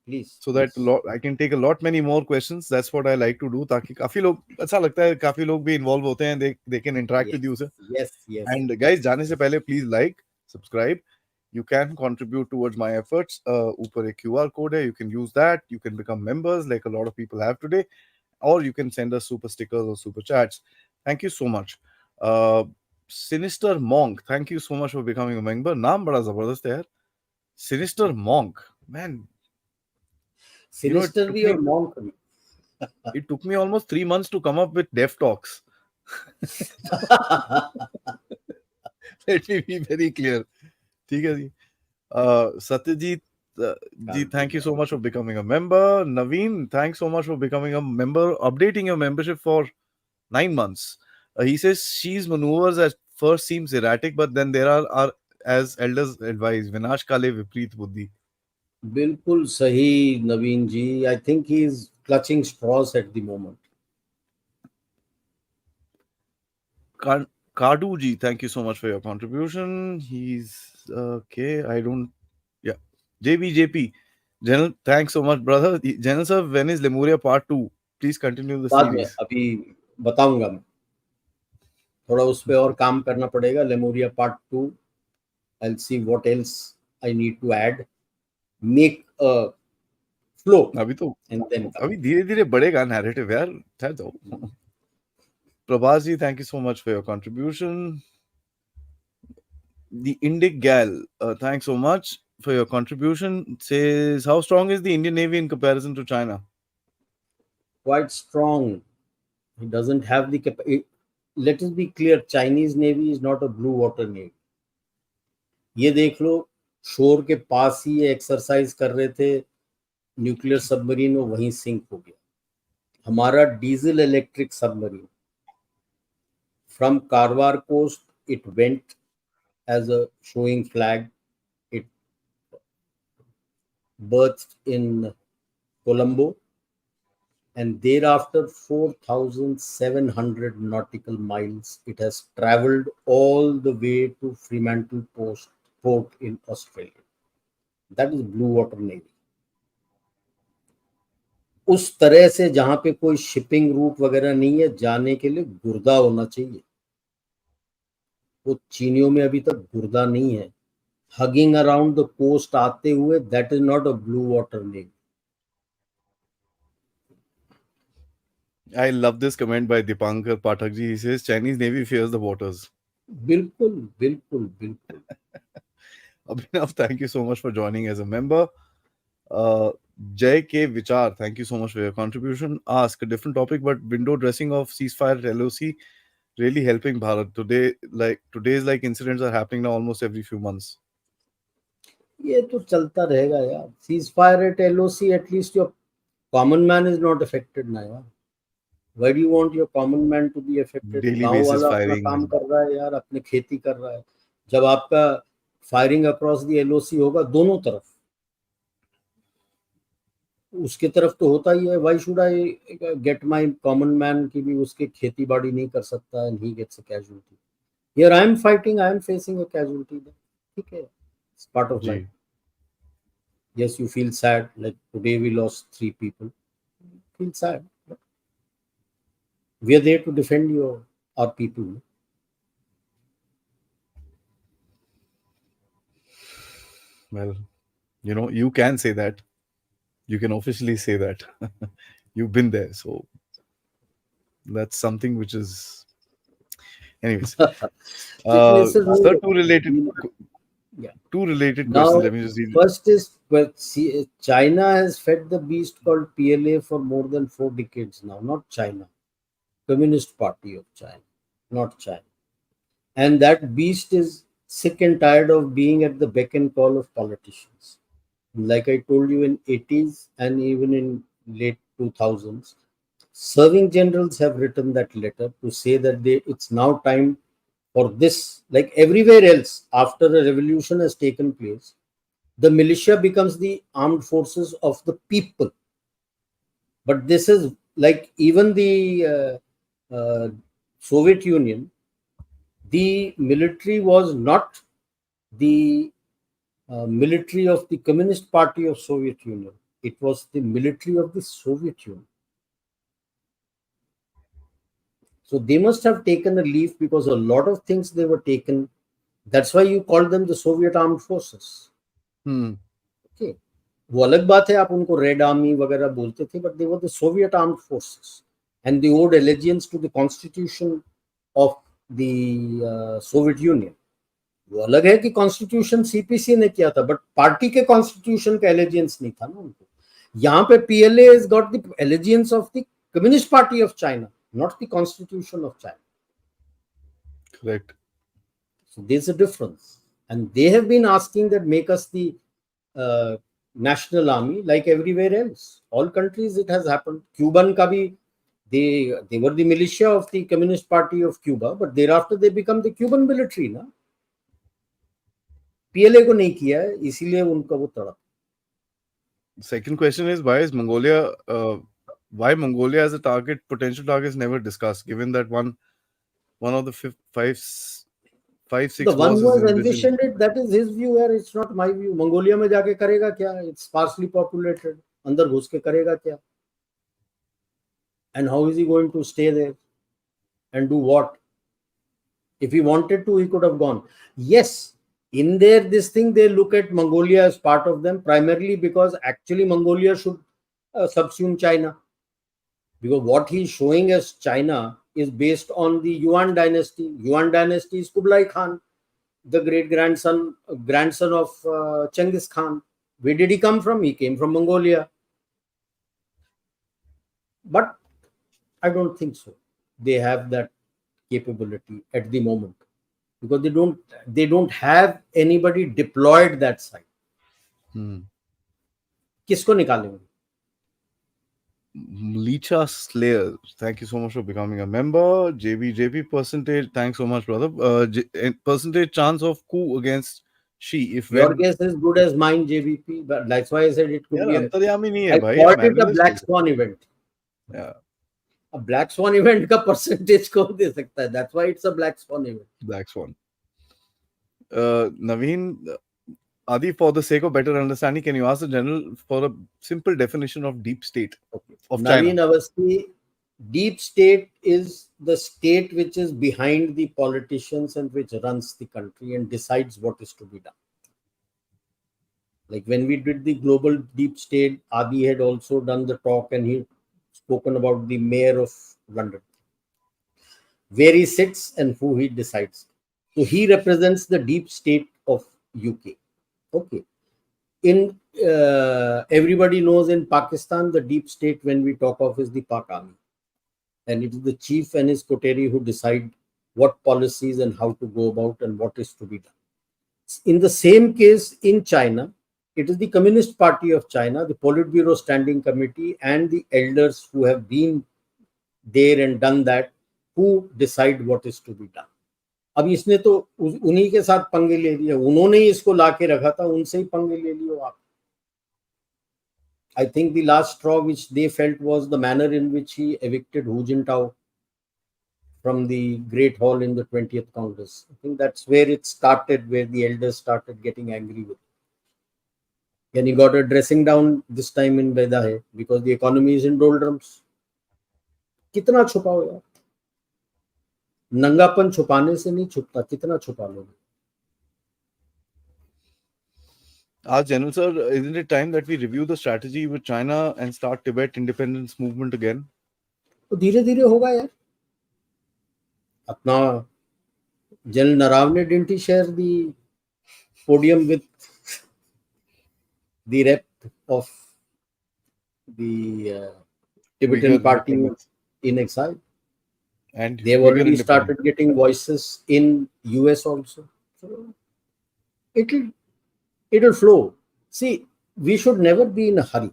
please. So that I can take a lot many more questions. That's what I like to do, ताकि काफी लोग अच्छा लगता है, काफी लोग भी involve होते हैं, they can interact with you sir. Yes. And guys, जाने से पहले please like, subscribe. You can contribute towards my efforts. ऊपर एक QR code है, you can use that. You can become members like a lot of people have today, or you can send us super stickers or super chats. Thank you so much. Sinister Monk, thank you so much for becoming a member. नाम बड़ा जबरदस्त है यार, Sinister Monk, man. Sinister भी और Monk भी. It took me almost 3 months to come up with Dev Talks. Let me be very clear. ठीक है जी. Satyajit ji, thank you so much for becoming a member. Naveen, thanks so much for becoming a member, updating your membership for 9 months. He says she's maneuvers at first seems erratic, but then there are as elders advise, Vinash Kale Vipreet Buddhi. बिल्कुल सही नवीन जी. I think he is clutching straws at the moment. Kadu ji, thank you so much for your contribution. He's okay. I don't. Yeah. JBJP. General, thanks so much, brother. General sir, when is Lemuria Part 2? Please continue the बाद में series. अभी बताऊंगा मैं. थोड़ा उस पे और काम करना पड़ेगा. लेमोरिया part 2. I'll see what else I need to add. Make a flow. अभी तो and then अभी धीरे-धीरे बढ़ेगा narrative यार. ठहर जाओ. Prabhas ji, thank you so much for your contribution. The Indic Gal, thanks so much for your contribution. Says, how strong is the Indian Navy in comparison to China? Quite strong. He doesn't have the capacity. Let us be clear, Chinese Navy is not a blue water navy. ये देख लो, शोर के पास ही exercise कर रहे थे, nuclear submarine में वहीं sink हो गया. हमारा diesel electric submarine from Karwar coast, it went as a showing flag. It birthed in Colombo, and thereafter 4,700 nautical miles it has traveled all the way to Fremantle port in Australia. That is blue water navy. उस तरह से जहां पे कोई shipping root वगैरह नहीं है, जाने के लिए गुर्दा होना चाहिए. वो चीनियों में अभी तक गुर्दा नहीं है. Hugging around the coast आते हुए, that is not a blue water navy. I love this comment by Dipankar Pathak ji. He says Chinese Navy fears the waters. बिल्कुल. Abhinav, thank you so much for joining as a member. Jay K. Vichar, thank you so much for your contribution. Ask a different topic, but window dressing of ceasefire at LOC really helping Bharat today. Today's incidents are happening now almost every few months. ये तो चलता रहेगा यार. Ceasefire at LOC, at least your common man is not affected ना यार. Why do you want your common man to be affected? Daily गाँव basis वाला अपना firing. काम कर रहा है यार, अपने खेती कर रहा है. जब आपका फायरिंग अक्रॉस दी LOC होगा दोनों तरफ, उसके तरफ तो होता ही है. Why should I get my common man कि भी उसके खेती बाड़ी नहीं कर सकता and he gets a casualty? Here I am fighting, I am facing a casualty. ठीक है, it's part of life. Yes, you feel sad, like today we lost 3 people. Feel sad. We are there to defend our people. Well, you can say that. You can officially say that. You've been there, so that's something which is. Anyways, sir, two related Now, questions. Let me just read. First is, China has fed the beast called PLA for more than 4 decades now. Not China, Communist Party of China, not China. And that beast is sick and tired of being at the beck and call of politicians. Like I told you, in 80s and even in late 2000s, serving generals have written that letter to say that it's now time for this. Like everywhere else, after a revolution has taken place, the militia becomes the armed forces of the people. But this is like even the Soviet Union, the military was not the military of the Communist Party of Soviet Union. It was the military of the Soviet Union. So they must have taken a leaf because a lot of things they were taken. That's why you call them the Soviet Armed Forces. Okay. वो अलग बात है, आप उनको red army वगैरह बोलते थे, but they were the Soviet armed forces and they owed allegiance to the constitution of the Soviet Union. वो अलग है कि कॉन्स्टिट्यूशन सीपीसी ने किया था, बट पार्टी के कॉन्स्टिट्यूशन का एलिजियंस नहीं था ना उनको. यहाँ पे PLA has got the allegiance of the Communist Party of China, not the Constitution of China. Correct. So there's a difference, and they have been asking that make us the national army like everywhere else. All countries it has happened. Cuban ka bhi, they were the militia of the Communist Party of Cuba, but thereafter they become the Cuban military ना. PLA को नहीं किया है, इसीलिए उनका वो तड़प. Second question is why Mongolia as a potential target is never discussed, given that one of the five, six The one wars who is has envisioned. envisioned it, that is his view है, it's not my view. Mongolia में जाके करेगा क्या? It's sparsely populated. अंदर घुस के करेगा क्या? And how is he going to stay there and do what? If he wanted to, he could have gone. Yes, in there, this thing, they look at Mongolia as part of them, primarily because actually Mongolia should subsume China. Because what he's showing as China is based on the Yuan dynasty. Yuan dynasty is Kublai Khan, the great grandson of Genghis Khan. Where did he come from? He came from Mongolia. But I don't think so. They have that capability at the moment, because they don't have anybody deployed that side. किसको निकालेंगे? Licha Slayer, thank you so much for becoming a member. JB percentage, thanks so much, brother. Percentage chance of coup against Xi if Your when. guess is good as mine, JVP. But that's why I said it could be. अंतर्यामी नहीं है I भाई, called हम it a analyst black हैं. swan event. Yeah. A black swan event का percentage कौन दे सकता है? That's why it's a black swan event. Black swan. Naveen, Aadi, for the sake of better understanding, can you ask the general for a simple definition of deep state of Naveen China? Avasthi, deep state is the state which is behind the politicians and which runs the country and decides what is to be done. Like when we did the global deep state, Aadi had also done the talk and he spoken about the mayor of London, where he sits and who he decides. So he represents the deep state of UK. Okay. In everybody knows in Pakistan, the deep state when we talk of is the Pak Army. And it is the chief and his coterie who decide what policies and how to go about and what is to be done. In the same case in China, it is the Communist Party of China, the Politburo Standing Committee, and the elders who have been there and done that, who decide what is to be done. अब इसने तो उन्हीं के साथ पंगे ले लिया, उन्होंने ही इसको लाके रखा था, उनसे ही पंगे ले लियो आप. I think the last straw which they felt was the manner in which he evicted Hu Jintao from the Great Hall in the 20th Congress. I think that's where it started, where the elders started getting angry with it. And he got a dressing down this time in Bedahe because the economy is in doldrums. कितना छुपाओ यार? नंगापन छुपाने से नहीं छुपता, कितना छुपा लोगे? General sir, isn't it time that we review the strategy with China and start Tibet independence movement again? तो धीरे धीरे होगा यार. अपना general Naravane didn't he share the podium with the rep of the Tibetan party in exile? And they've already started getting voices in US also. So it'll flow. See, we should never be in a hurry.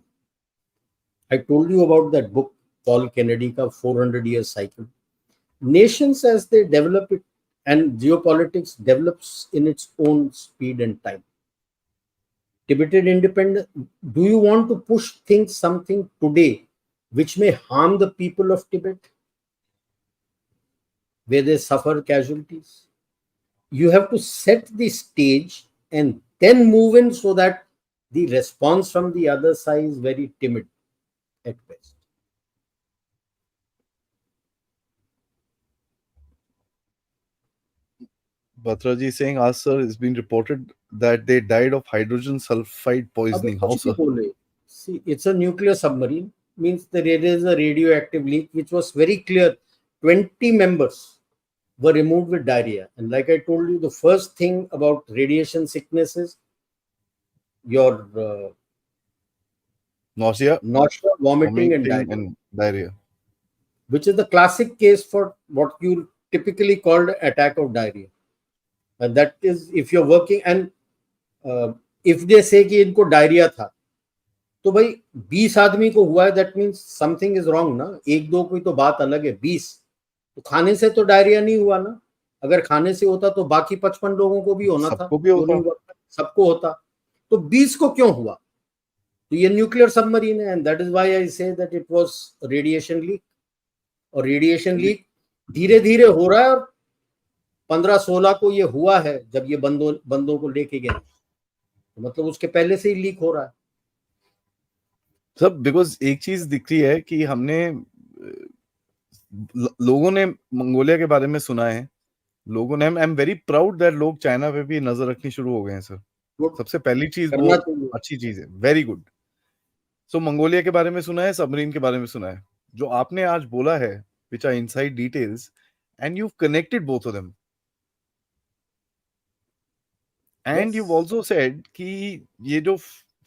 I told you about that book, Paul Kennedy ka 400 years cycle. Nations, as they develop it, and geopolitics develops in its own speed and time. Tibetan independence, do you want to push things something today which may harm the people of Tibet, where they suffer casualties? You have to set the stage and then move in, so that the response from the other side is very timid at best. Batraji saying, "Us, sir, it's been reported that they died of hydrogen sulfide अबे poisoning." How, कुछ भी sir? बोले. See, it's a nuclear submarine, means there is a radioactive leak which was very clear. 20 members were removed with diarrhea. And like I told you, the first thing about radiation sickness is your Nausea, nausea, vomiting, and vomiting, diarrhea, and diarrhea. which is the classic case for what you typically called attack of diarrhea. And that is if you're working, and if they say कि इनको diarrhoea था, तो भाई 20 आदमी को हुआ है, that means something is wrong ना. एक दो की तो बात अलग है, 20 तो खाने से तो डायरिया नहीं हुआ ना. अगर खाने से होता तो बाकी 55 लोगों को भी होना था, सबको भी क्यों होता. नहीं हुआ? सबको होता. तो 20 को क्यों हुआ? तो ये न्यूक्लियर सबमरीन है, and that is why I say that it was radiation leak. और रेडिएशन लीक धीरे धीरे हो रहा है, और 15-16 को ये हुआ है जब ये बंदों को लेके गए, तो मतलब उसके पहले से ही लीक हो रहा है सब. बिकॉज एक चीज दिख रही है कि हमने लोगों ने मंगोलिया के बारे में सुना है, लोगों ने, I am very proud that लोग चाइना पे भी नजर रखनी शुरू हो गए हैं सर. सबसे पहली चीज वो करना चाहिए. अच्छी चीज है, वेरी गुड. सो मंगोलिया के बारे में सुना है, सबमरीन के बारे में सुना है. जो आपने आज बोला है, which are inside details, and you connected both of them, and you also said कि ये जो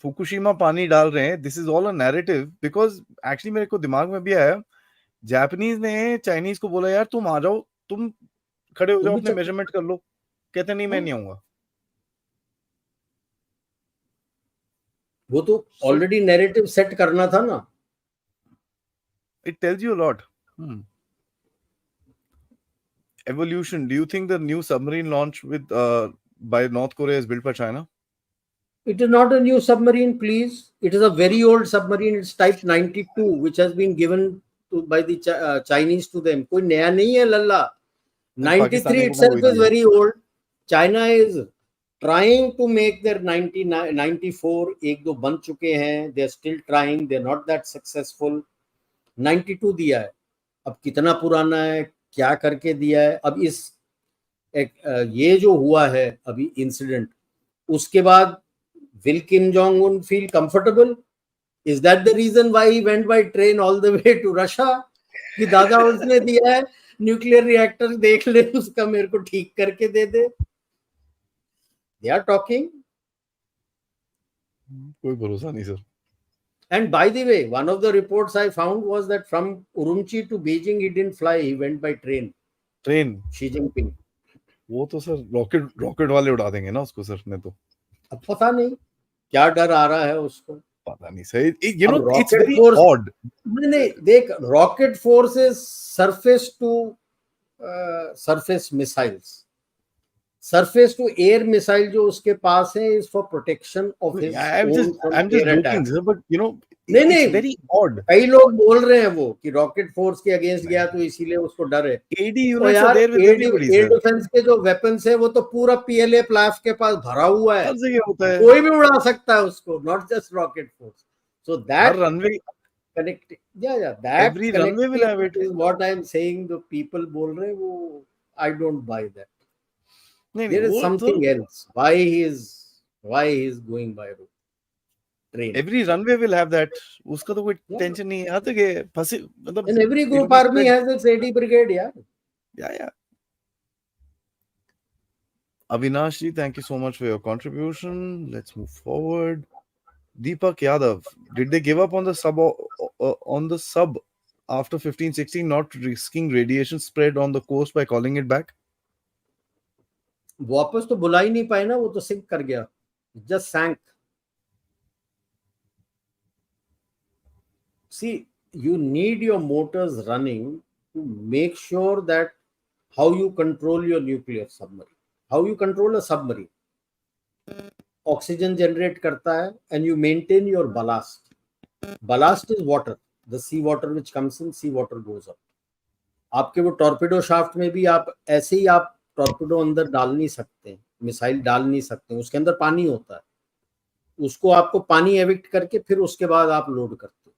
फुकुशिमा पानी डाल रहे हैं, this is all a narrative. Because actually मेरे को दिमाग में भी आया, जापानीज ने चाइनीज को बोला, यार तुम आ जाओ, तुम खड़े हो जाओ, अपने मेजरमेंट कर लो. कहते नहीं, मैं नहीं आऊंगा. वो तो ऑलरेडी नैरेटिव सेट करना था ना. It tells you a lot. Evolution. Do you think the new submarine launch with by North Korea is built by China? It is not a new submarine, please. It is a very old submarine. It's type 92, which has been given by the Chinese to them. कोई नया नहीं है लल्ला. 93 itself is very old. China is trying to make their 94. एक दो बन चुके हैं. They are still trying. They are not that successful. 92 दिया है. अब कितना पुराना है, क्या करके दिया है. अब इस ये जो हुआ है अभी इंसिडेंट, उसके बाद will Kim Jong-un feel comfortable? Is that the reason why he went by train all the way to Russia? कि दादा उसने दिया है न्यूक्लियर रिएक्टर, देख ले उसका, मेरे को ठीक करके दे दे. They are talking. कोई भरोसा नहीं sir. And by the way, one of the reports I found was that from Urumqi to Beijing he didn't fly, he went by train. Xi Jinping. वो तो सर रॉकेट वाले उड़ा देंगे ना उसको सर ने. तो अब पता नहीं क्या डर आ रहा है उसको, पता नहीं सही. You know, it's rocket very force odd. नहीं देख, rocket force is surface to surface missiles. Surface to air missile जो उसके पास है is for protection of his I'm just joking sir, but you know, नहीं it's very odd. कई लोग बोल रहे हैं वो कि रॉकेट फोर्स के अगेंस्ट गया तो इसीलिए उसको डर है. AD units are there with everybody air sir. Defence के जो वेपन्स है वो तो पूरा PLA प्लाफ के पास भरा हुआ है, हर जगह होता है, कोई भी उड़ा सकता है उसको, not just rocket force. So that runway connecting, that every runway will have it. is what I am saying. The people बोल रहे हैं वो, I don't buy that. There is something else. Why he is going by road, train. Every runway will have that. उसका तो कोई tension नहीं है. आते के फंसे मतलब. And every group army has its AD brigade, yeah. Yeah. Avinash ji, thank you so much for your contribution. Let's move forward. Deepak Yadav, did they give up on the sub after 15-16, not risking radiation spread on the coast by calling it back? वापस तो बुला ही नहीं पाए ना, वो तो sink कर गया, just sank. See, you need your motors running to make sure that how you control your nuclear submarine, how you control a submarine. Oxygen generate karta hai, and you maintain your ballast. Ballast is water, the sea water which comes in, sea water goes up. आपके वो torpedo shaft में भी आप ऐसे ही आप torpedo अंदर डाल नहीं सकते, मिसाइल डाल नहीं सकते, उसके अंदर पानी होता है, उसको आपको पानी एविक्ट करके फिर उसके बाद आप लोड करते हो.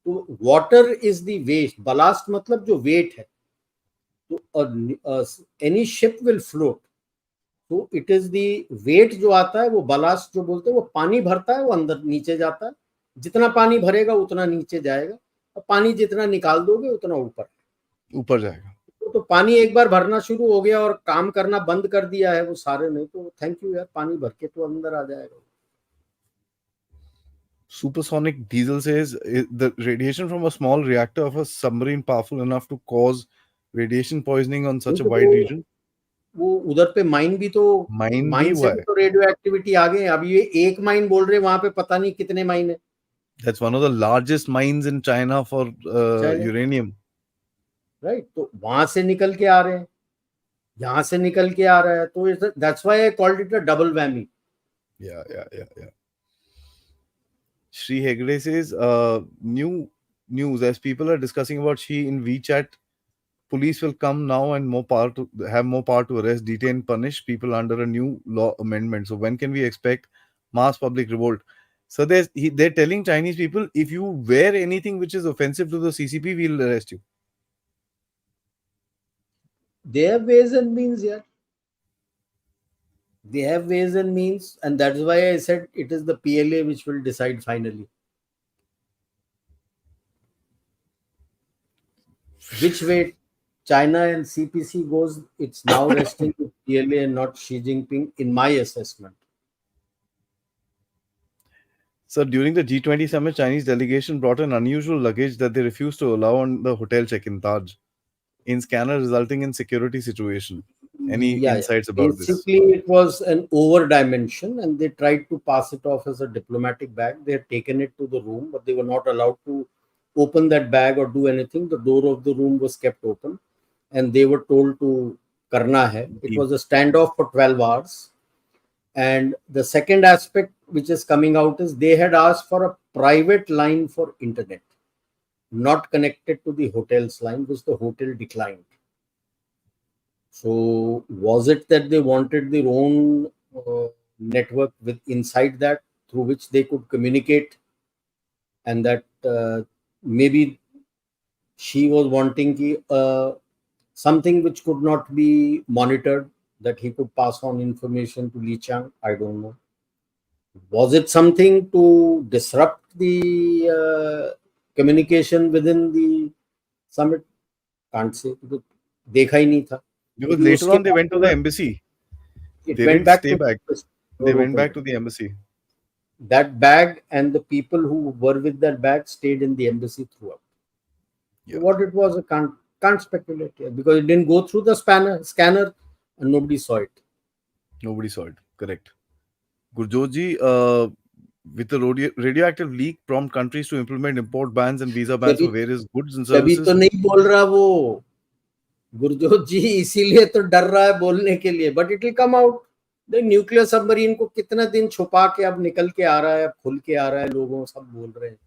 तो water is the waste, ballast मतलब जो वेट है. तो एनी शिप विल फ्लोट, तो इट इज द वेट जो आता है वो बलास्ट जो बोलते हैं, वो पानी भरता है, वो अंदर नीचे जाता है, जितना पानी भरेगा उतना नीचे जाएगा, और पानी जितना निकाल दोगे उतना ऊपर जाएगा. तो पानी एक बार भरना शुरू हो गया और काम करना बंद कर दिया है वो सारे ने, तो थैंक यू यार, पानी भर के तो अंदर आ जाएगा. Supersonic Diesel says the radiation from a small reactor of a submarine powerful enough to cause radiation poisoning on such a wide region. वो उधर पे माइन भी तो, माइन से भी तो रेडियो एक्टिविटी आ गए. अब ये एक माइन बोल रहे, वहां पे पता नहीं कितने माइन है. That's one of the largest mines in China for uranium. Right, तो वहां से निकल के आ रहे हैं, यहाँ से निकल के आ रहा है, तो that's why I called it a double whammy. Yeah. Shri Hegde says, new news as people are discussing about Xi in WeChat. Police will come now and have more power to arrest, detain, punish people under a new law amendment. So when can we expect mass public revolt? So they're telling Chinese people, if you wear anything which is offensive to the CCP, we'll arrest you. They have ways and means, yeah. They have ways and means, and that's why I said it is the PLA which will decide finally. Which way China and CPC goes, it's now resting with PLA and not Xi Jinping, in my assessment. So during the G20 summit, Chinese delegation brought an unusual luggage that they refused to allow on the hotel check-in Taj, in scanner, resulting in security situation. Any insights about this? Basically, it was an over dimension, and they tried to pass it off as a diplomatic bag. They had taken it to the room, but they were not allowed to open that bag or do anything. The door of the room was kept open, and they were told to karna hai. It was a standoff for 12 hours. And the second aspect which is coming out is they had asked for a private line for internet, not connected to the hotel's line, which the hotel declined. So was it that they wanted their own network with inside that through which they could communicate, and that maybe she was wanting something which could not be monitored, that he could pass on information to Li Chang? I don't know. Was it something to disrupt the communication within the summit? Can't say, because देखा ही नहीं था. Because later on they went to the embassy. They didn't stay back. They went back to the embassy. That bag and the people who were with that bag stayed in the embassy throughout. Yeah. What it was, I can't speculate here, because it didn't go through the scanner and nobody saw it. Nobody saw it. Correct. Gurjot ji, with the radioactive leak, prompt countries to implement import bans and visa bans for various goods and services. तभी तो नहीं बोल रहा वो गुरजोत जी, इसीलिए तो डर रहा है बोलने के लिए. But it will come out. The nuclear submarine को कितना दिन छुपा के अब निकल के आ रहा है, अब खुल के आ रहा है, लोगों सब बोल रहे हैं.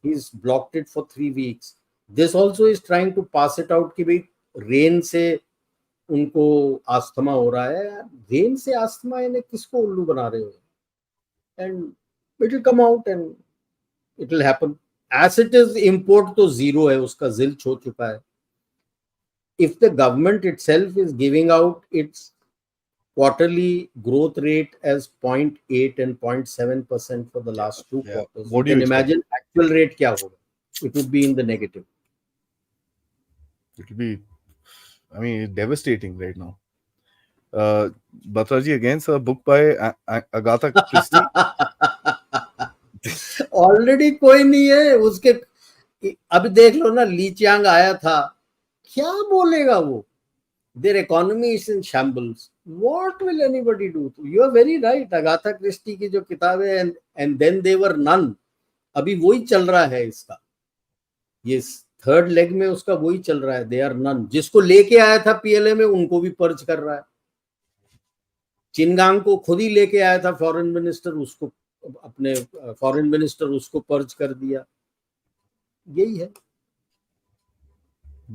He is blocked it for 3 weeks. This also is trying to pass it out कि भाई रेन से उनको आस्थमा हो रहा है. रेन से आस्थमा, यानी किसको उल्लू बना रहे हो? And it will come out and it will happen. As it is import तो जीरो है, उसका जिल्च हो चुका है. If the government itself is giving out its quarterly growth rate as 0.8 and 0.7% for the last 2 quarters, what do you imagine actual rate kya hoga? It would be in the negative. It will be, I mean, devastating right now. Batraji, against a book by Agatha Christie. Already कोई नहीं है उसके. अभी देख लो ना, ली Chiang आया था, क्या बोलेगा वो? Their economy is in shambles. What will anybody do? You are very right. Agatha Christie की जो किताबें and then they were none. अभी वही चल रहा है इसका. ये थर्ड लेग में उसका वही चल रहा है, दे आर नन। जिसको लेके आया था पीएलए में उनको भी पर्ज कर रहा है। चिनगांग को खुद ही लेके आया था फॉरेन मिनिस्टर, उसको अपने फॉरेन मिनिस्टर उसको पर्ज कर दिया। यही है।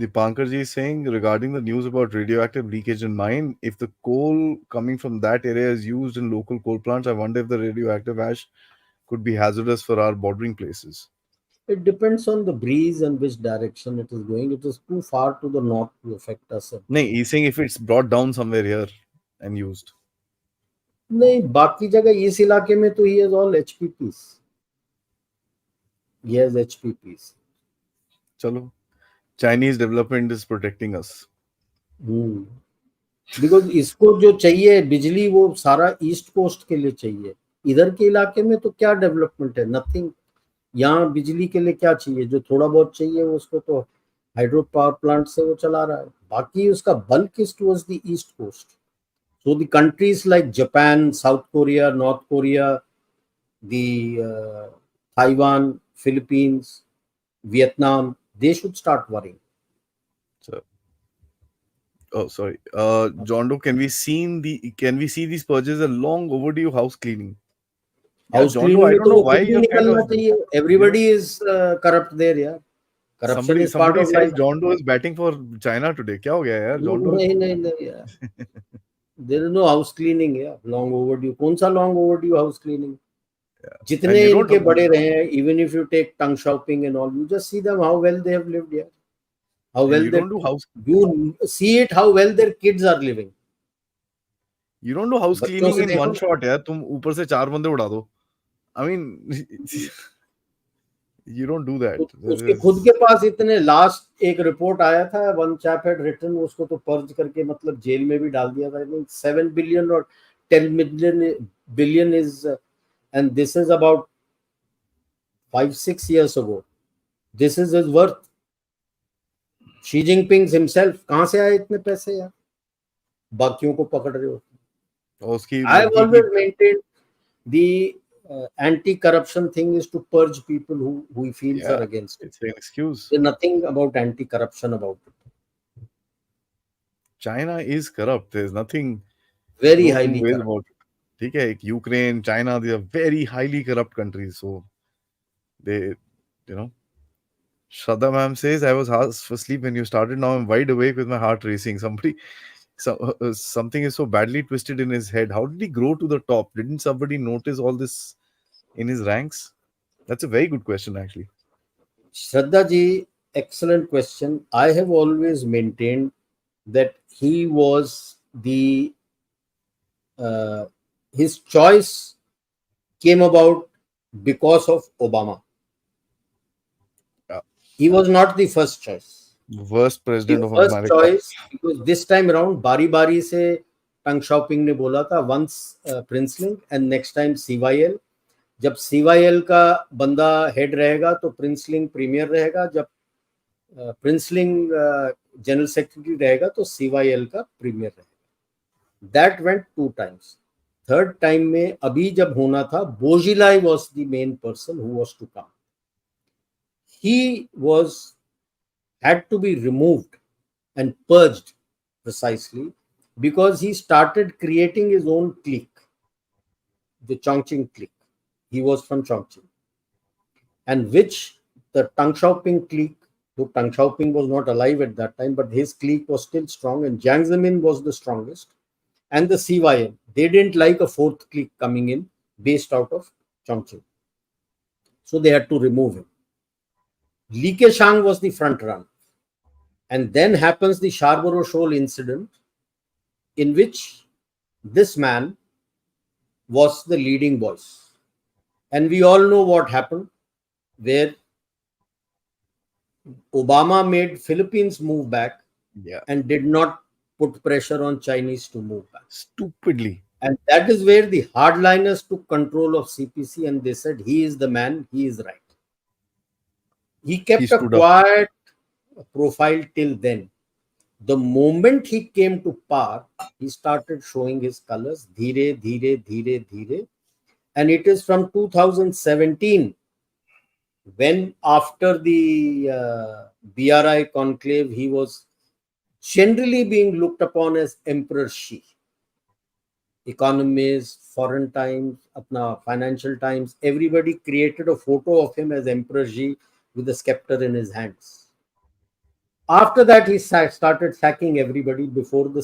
Dipankar ji is saying regarding the news about radioactive leakage in mine, if the coal coming from that area is used in local coal plants, I wonder if the radioactive ash could be hazardous for our bordering places. It depends on the breeze and which direction it is going. It is too far to the north to affect us. No, he's saying if it's brought down somewhere here and used. नहीं, बाकी जगह इस इलाके में तो he has all HPPs. He has HPPs. Chalo, Chinese development is protecting us. Because इसको जो चाहिए बिजली वो सारा ईस्ट कोस्ट के लिए चाहिए। इधर के इलाके में तो क्या डेवलपमेंट है, नथिंग। यहाँ बिजली के लिए क्या चाहिए, जो थोड़ा बहुत चाहिए उसको तो हाइड्रो पावर प्लांट से वो चला रहा है, बाकी उसका bulk is towards the east coast. So the countries like Japan, South Korea, North Korea, the Taiwan, Philippines, Vietnam, they should start worrying. So, oh, sorry. John Doe, can we see these purges a long overdue house cleaning? House John Doe, cleaning I में don't तो know वो why खुद भी you're kind निकलना of, चाहिए। Everybody is corrupt there यार। Corruption is part somebody of says life. John Doe is batting for China today. क्या हो गया यार? John Doe नहीं नहीं नहीं यार, there is no house cleaning यार। लॉन्ग ओवरड्यू, कौन सा long overdue house cleaning? and जितने you don't इनके बड़े रहे हैं, even if you take tongue shopping and all, you just see them how well they have lived यार, how and well you they, don't do house you see it how well their kids are living. you don't do house बच्चों cleaning से in देखो one ना। shot यार। तुम ऊपर से 4 बंदे उड़ा दो। I mean, you don't do that. उसके खुद के पास इतने, लास्ट एक रिपोर्ट आया था, वन चैप हैड रिटन, उसको तो पर्ज करके मतलब जेल में भी डाल दिया था। 7 बिलियन और 10 billion is, and this is about 5-6 years ago. This is his worth. Xi Jinping himself, कहां से आए इतने पैसे यार, बाकियों को पकड़ रहे हो। और उसकी आई हैव लड़की की always maintained the anti-corruption thing is to purge people who he feels are against it. it's an excuse. There's nothing about anti-corruption about it. China is corrupt. There's nothing, Very no two highly ways corrupt. about it. ठीक है, एक Ukraine, China, they are very highly corrupt countries. So they, you know, Shraddha ma'am says, I was half asleep when you started. Now I'm wide awake with my heart racing. Something is so badly twisted in his head. How did he grow to the top? Didn't somebody notice all this in his ranks? That's a very good question, actually. Shraddha ji, excellent question. I have always maintained that he was the his choice came about because of Obama. Yeah. He was not the first choice. Worst president The of first America. choice, because this time around बारी बारी से टंग shopping ने बोला था, once princeling and next time CYL। जब CYL का बंदा head रहेगा तो प्रिंसलिंग प्रीमियर रहेगा, जब प्रिंसलिंग जनरल सेक्रेटरी रहेगा तो CYL का प्रीमियर रहेगा। That went 2 times। Third time में अभी जब होना था, Bo Xilai was the main person who was to come. He was had to be removed and purged precisely because he started creating his own clique, the Chongqing clique. He was from Chongqing, and which the Tang Xiaoping clique, though Tang Xiaoping was not alive at that time, but his clique was still strong, and Jiang Zemin was the strongest, and the CYM. They didn't like a fourth clique coming in based out of Chongqing, so they had to remove him. Li Keqiang was the front runner. And then happens the Scarborough Shoal incident, in which this man was the leading voice. And we all know what happened, where Obama made Philippines move back, and did not put pressure on Chinese to move back. Stupidly. And that is where the hardliners took control of CPC, and they said, he is the man, he is right. He kept a quiet profile till then. The moment he came to power, he started showing his colors, dheere, dheere, dheere, dheere. And it is from 2017 When after the BRI conclave, he was generally being looked upon as Emperor Xi. Economists, foreign times, apna Financial Times, everybody created a photo of him as Emperor Xi with a scepter in his hands. After that, he started sacking everybody before the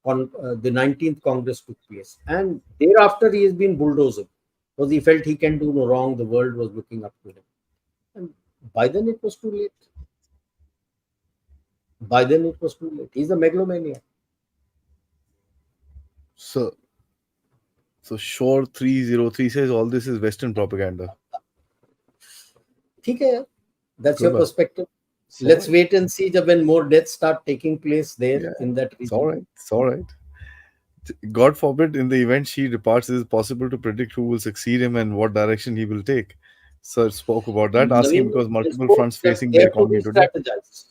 19th Congress took place. And thereafter, he has been bulldozed because he felt he can do no wrong. The world was looking up to him. And by then, it was too late. By then, it was too late. He's a megalomaniac. So, Shore 303 says all this is Western propaganda. ठीक है, that's Good your luck. perspective. It's Let's all wait and see when more deaths start taking place there Yeah, in that it's region. all right. It's all right. God forbid, in the event Xi departs, it is possible to predict who will succeed him and what direction he will take. Sir spoke about that, asking Naveen, because they multiple spoke fronts that facing they the have to economy today. re-strategize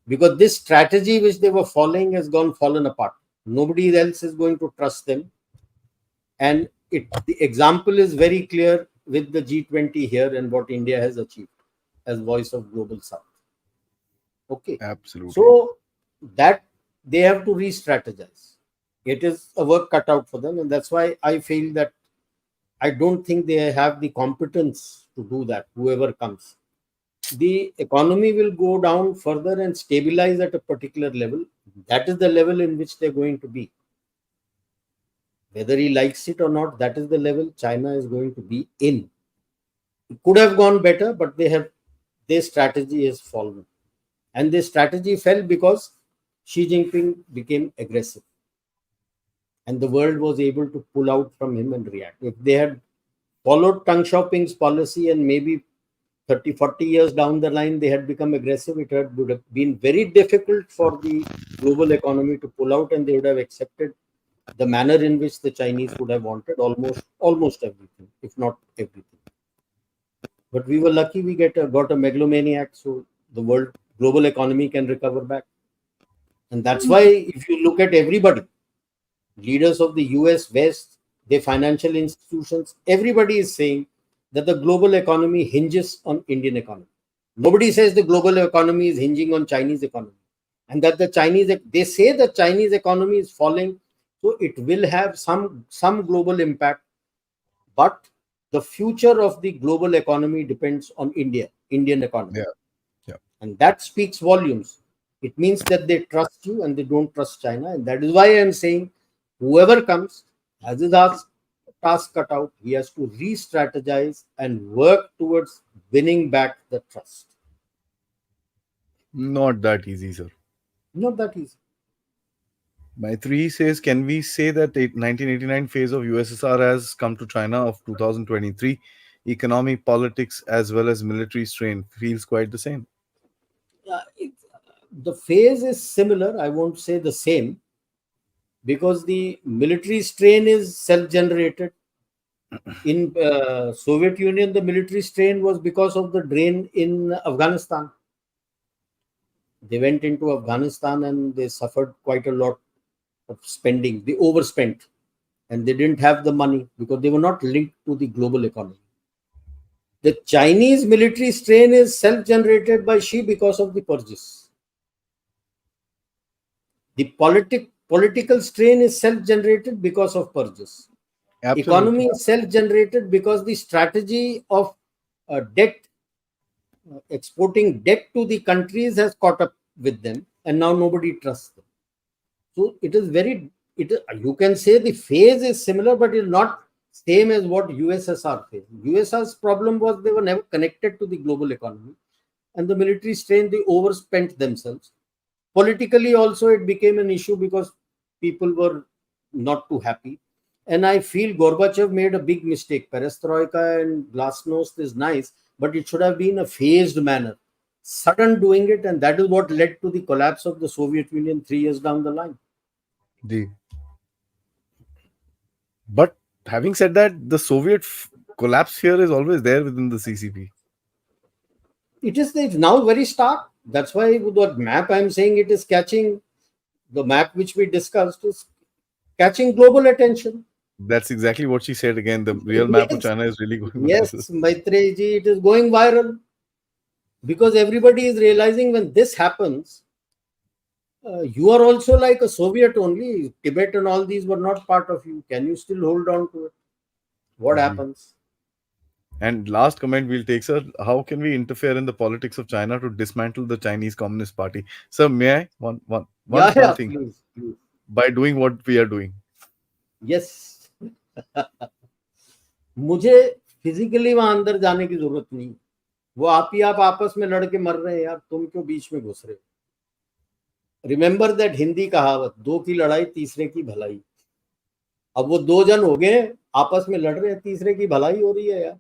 because this strategy which they were following has fallen apart. Nobody else is going to trust them, and the example is very clear with the G20 here and what India has achieved as voice of global South. Okay, Absolutely. so that they have to re-strategize. It is a work cut out for them, and that's why I feel that I don't think they have the competence to do that. Whoever comes, the economy will go down further and stabilize at a particular level. That is the level in which they're going to be. Whether he likes it or not, that is the level China is going to be in. It could have gone better, but their strategy has fallen. And their strategy fell because Xi Jinping became aggressive. And the world was able to pull out from him and react. If they had followed Tang Xiaoping's policy and maybe 30, 40 years down the line, they had become aggressive, would have been very difficult for the global economy to pull out, and they would have accepted the manner in which the Chinese would have wanted almost everything, if not everything. But we were lucky we got a megalomaniac, so the global economy can recover back. And that's why if you look at everybody, leaders of the US, West, their financial institutions, everybody is saying that the global economy hinges on Indian economy. Nobody says the global economy is hinging on Chinese economy. And that they say the Chinese economy is falling, so it will have some global impact. But the future of the global economy depends on Indian economy. Yeah. Yeah. And that speaks volumes. It means that they trust you and they don't trust China. And that is why I am saying whoever comes has his task cut out. He has to re-strategize and work towards winning back the trust. Not that easy, sir. Not that easy. My three says, can we say that the 1989 phase of USSR has come to China of 2023? Economy, politics, as well as military strain feels quite the same. The phase is similar. I won't say the same because the military strain is self-generated. In Soviet Union, the military strain was because of the drain in Afghanistan. They went into Afghanistan and they suffered quite a lot of spending. They overspent and they didn't have the money because they were not linked to the global economy. The Chinese military strain is self-generated by Xi because of the purges. The political strain is self-generated because of purges. Absolutely. Economy is self-generated because the strategy of exporting debt to the countries has caught up with them, and now nobody trusts them. So you can say the phase is similar, but it's not same as what USSR faced. USSR's problem was they were never connected to the global economy, and the military strain, they overspent themselves. Politically also it became an issue because people were not too happy. And I feel Gorbachev made a big mistake. Perestroika and glasnost is nice, but it should have been a phased manner. Sudden doing it, and that is what led to the collapse of the Soviet Union 3 years down the line. But having said that, the Soviet collapse fear is always there within the CCP. It's now very stark. That's why the map I'm saying it is catching, the map which we discussed is catching global attention. That's exactly what she said again. The real map of Yes, China is really going viral. yes, Maitreyi ji, it is going viral because everybody is realizing when this happens, you are also like a Soviet only. Tibet and all these were not part of you. Can you still hold on to it? What Ji. happens? And last comment we'll take, sir. How can we interfere in the politics of China to dismantle the Chinese Communist Party? Sir, may I? Yeah, One yeah, thing. please, please. By doing what we are doing. Yes. मुझे physically वहां अंदर जाने की जरूरत नहीं। वो आप ही आप आपस में लड़के मर रहे हैं यार, तुम क्यों बीच में घुस रहे हो? रिमेंबर दैट हिंदी कहावत, दो की लड़ाई तीसरे की भलाई। अब वो दो जन हो गए, आपस में लड़ रहे हैं, तीसरे की भलाई हो रही है यार,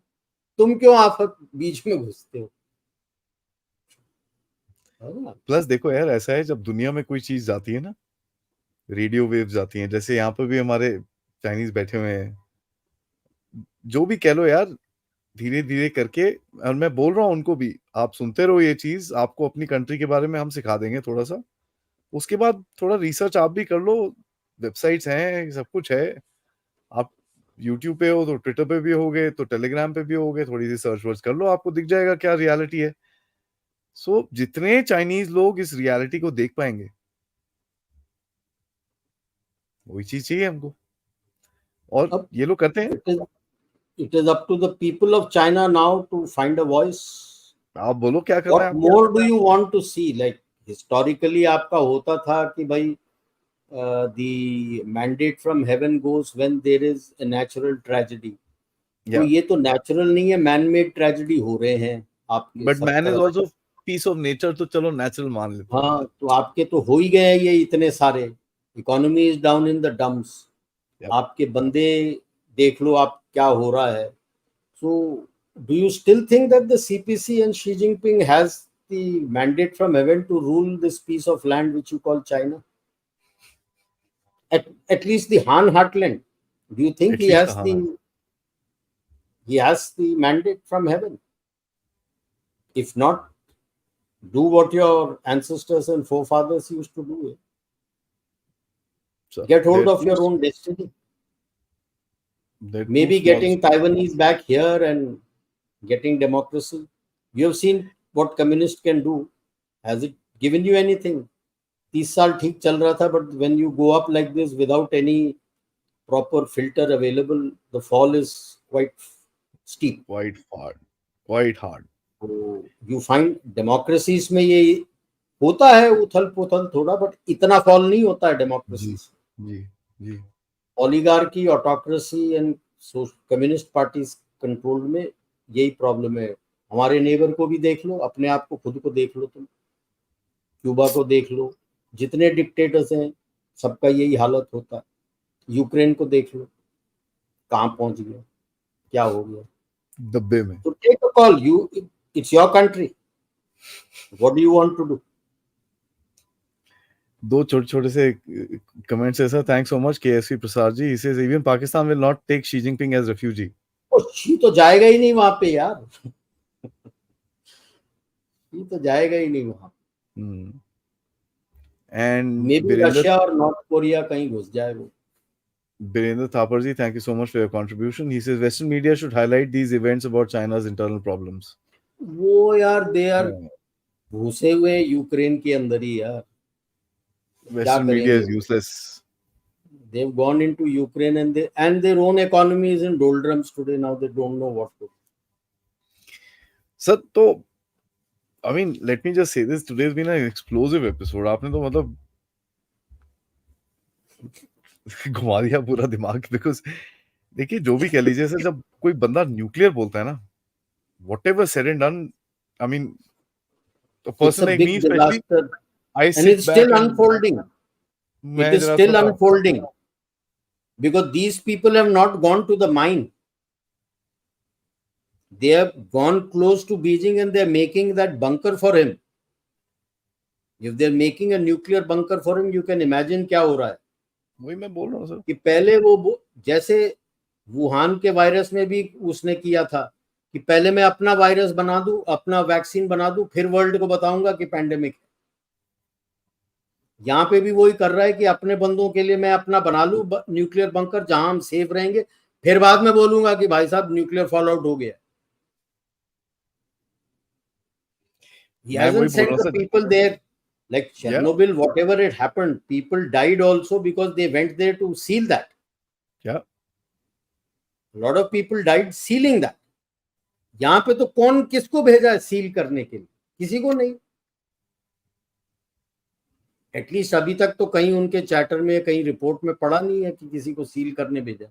तुम क्यों आफत बीच में घुसते हो? प्लस देखो यार, ऐसा है जब दुनिया में कोई चीज जाती है ना, रेडियो वेव्स जाती हैं, जैसे यहाँ पे भी हमारे चाइनीज बैठे हुए हैं, जो भी कह लो यार, धीरे धीरे करके। और मैं बोल रहा हूँ उनको भी, आप सुनते रहो ये चीज, आपको अपनी कंट्री के बारे में हम सिखा देंगे थोड़ा सा। उसके बाद थोड़ा रिसर्च आप भी कर लो, वेबसाइट्स हैं, सब कुछ है। आप यूट्यूब पे हो तो ट्विटर पे भी होगे, तो टेलीग्राम पे भी होगे, थोड़ी सी सर्च वर्च कर लो, आपको दिख जाएगा क्या रियलिटी है। सो जितने चाइनीज लोग इस रियलिटी को देख पाएंगे, वही चीज चाहिए हमको, और अब ये लोग करते हैं। it is up to the people of China now to find a voice. आप बोलो क्या करना है What आपको। more do you want to see? Like historically आपका होता था कि भाई the mandate from heaven goes when there is a natural tragedy. तो या ये तो नेचुरल नहीं है, मैन मेड ट्रेजेडी हो रहे हैं आपके बट सब मैन इज तरफ। ऑल्सो पीस ऑफ नेचर, तो चलो नेचुरल मान लेते हैं। हाँ, तो आपके तो हो ही गए हैं ये इतने सारे। Economy is down in the dumps. Yep. आपके बंदे देख लो आप क्या हो रहा है। So do you still think that the CPC and Xi Jinping has the mandate from heaven to rule this piece of land which you call China? At least the Han heartland, do you think at least हाँ। he has the mandate from heaven? If not, do what your ancestors and forefathers used to do. So Get hold they're of too, your own destiny. they're too Maybe small. getting Taiwanese back here and getting democracy. You have seen what communist can do. Has it given you anything? 30 साल ठीक चल रहा था, but when you go up like this without any proper filter available, the fall is quite steep. Quite hard. तो you find democracies में ये होता है उथल पुथल थोड़ा, बट इतना फॉल नहीं होता है जी डेमोक्रेसीज। जी जी। Oligarchy, autocracy and communist parties control में यही प्रॉब्लम है। हमारे नेबर को भी देख लो, अपने आप को, खुद को देख लो, तुम क्यूबा को देख लो, जितने डिक्टेटर्स हैं सबका यही हालत होता है। यूक्रेन को देख लो, कहाँ पहुंच गया, क्या हो गया। डब्बे में। तो take a call, you, it's your country, what do you want to do? दो छोटे छोटे से कमेंट्स है sir. Thanks so much KSV Prasad ji. He says even Pakistan will not take Xi Jinping as refugee. Oh Xi तो जाएगा ही नहीं वहां पे यार, शी तो जाएगा ही नहीं वहां। एंड मे बी रशिया और नॉर्थ कोरिया कहीं घुस जाए वो। Birendra Thapar ji, thank you so much for your contribution. He says Western media should highlight these events about China's internal problems. वो यार दे आर घुसे हुए यूक्रेन के अंदर ही यार, क्या Western media करेंगे? is useless. They've gone into Ukraine and their own economy is in doldrums today. Now they don't know what to do. Sir, तो I mean, let me just say this. Today's been an explosive episode. आपने तो मतलब घुमा दिया पूरा दिमाग। Because देखिए, जो भी कह लीजिए सर, जब कोई बंदा न्यूक्लियर बोलता है ना, whatever said and done, I mean, a It's person a like me big especially, disaster I and sit it's back still and unfolding. It मैं is जरा still थोड़ा unfolding because these people have not gone to the mine. They have gone close to Beijing and they're making that bunker for him. If they're making a nuclear bunker for him, you can imagine क्या हो रहा है। वही मैं बोल रहा हूँ sir कि पहले वो जैसे वुहान के वायरस में भी उसने किया था कि पहले मैं अपना वायरस बना दूं, अपना वैक्सीन बना दूं, फिर वर्ल्ड को बताऊंगा कि पैंडेमिक है। यहाँ पे भी वही कर रहा है कि अपने बंदों के लिए मैं अपना बना लूं न्यूक्लियर बंकर जहां हम सेफ रहेंगे, फिर बाद में बोलूंगा कि भाई साहब न्यूक्लियर फॉल आउट हो गया। He मैं वही hasn't बोल रहा sent हूँ the sir. people there. Like या Chernobyl, whatever it happened, people died also because they went there to seal that. क्या A lot of people died sealing that. यहाँ पे तो कौन किसको भेजा है सील करने के लिए? किसी को नहीं। एटलीस्ट अभी तक तो कहीं उनके चैटर में कहीं रिपोर्ट में पढ़ा नहीं है कि किसी को सील करने भेजा।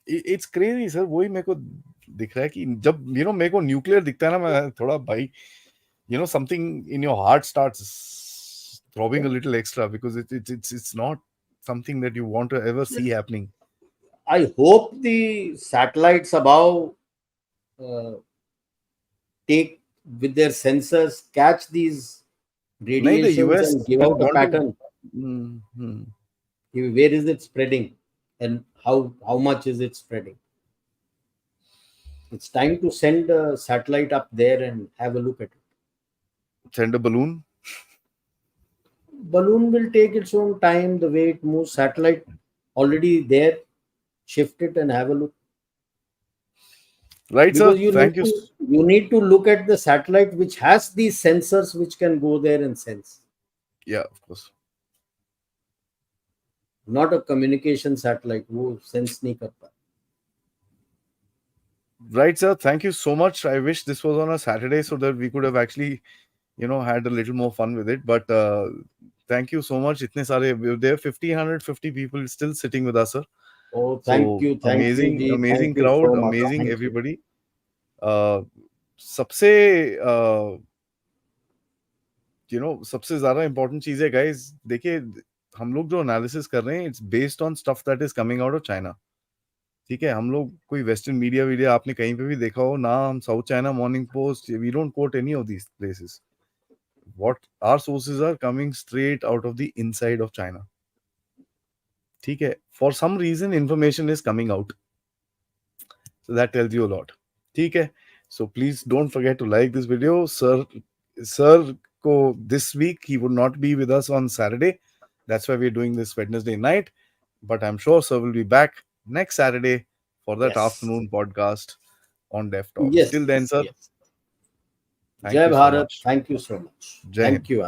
It's crazy sir. वही मेरे को दिख रहा है कि जब मेरे को न्यूक्लियर दिखता है ना, मैं थोड़ा भाई something in your heart starts throbbing a little extra, because it's not something that you want to ever see happening. I hope the satellites above uh, take with their sensors, catch these नहीं, the radiations US and give will out a want to. pattern. Where is it spreading and how much is it spreading? It's time to send a satellite up there and have a look at it. Send a balloon. Balloon will take its own time, the way it moves. Satellite already there, shift it and have a look. Right, sir. Because you Thank you. need to look at the satellite which has these sensors which can go there and sense. Yeah, of course. Not a communication satellite wo sense nahi karta. Right, sir. Thank you so much. I wish this was on a Saturday so that we could have actually, had a little more fun with it. But thank you so much. Itne sare, there are 150 people still sitting with us, sir. Oh, So thank you, amazing, ji. amazing Thank you crowd, so much. amazing Thank you. everybody. सबसे सबसे ज्यादा important चीज है guys, देखिए हम लोग जो analysis कर रहे हैं it's based on stuff that is coming out of China. ठीक है, हम लोग कोई वेस्टर्न मीडिया वीडियो आपने कहीं पे भी देखा हो ना, हम South China Morning Post, we don't quote any of these places. What our sources are coming straight out of the inside of China. ठीक है, for some reason information is coming out, so that tells you a lot. ठीक है, so please don't forget to like this video. Sir ko this week he would not be with us on Saturday, that's why we're doing this Wednesday night, but I'm sure sir will be back next Saturday for that Yes. afternoon podcast on Dev Talks. Yes. Till then, sir, Yes. thank Jai you so Bharat. much. Thank you so much. Jai Hind. Thank you.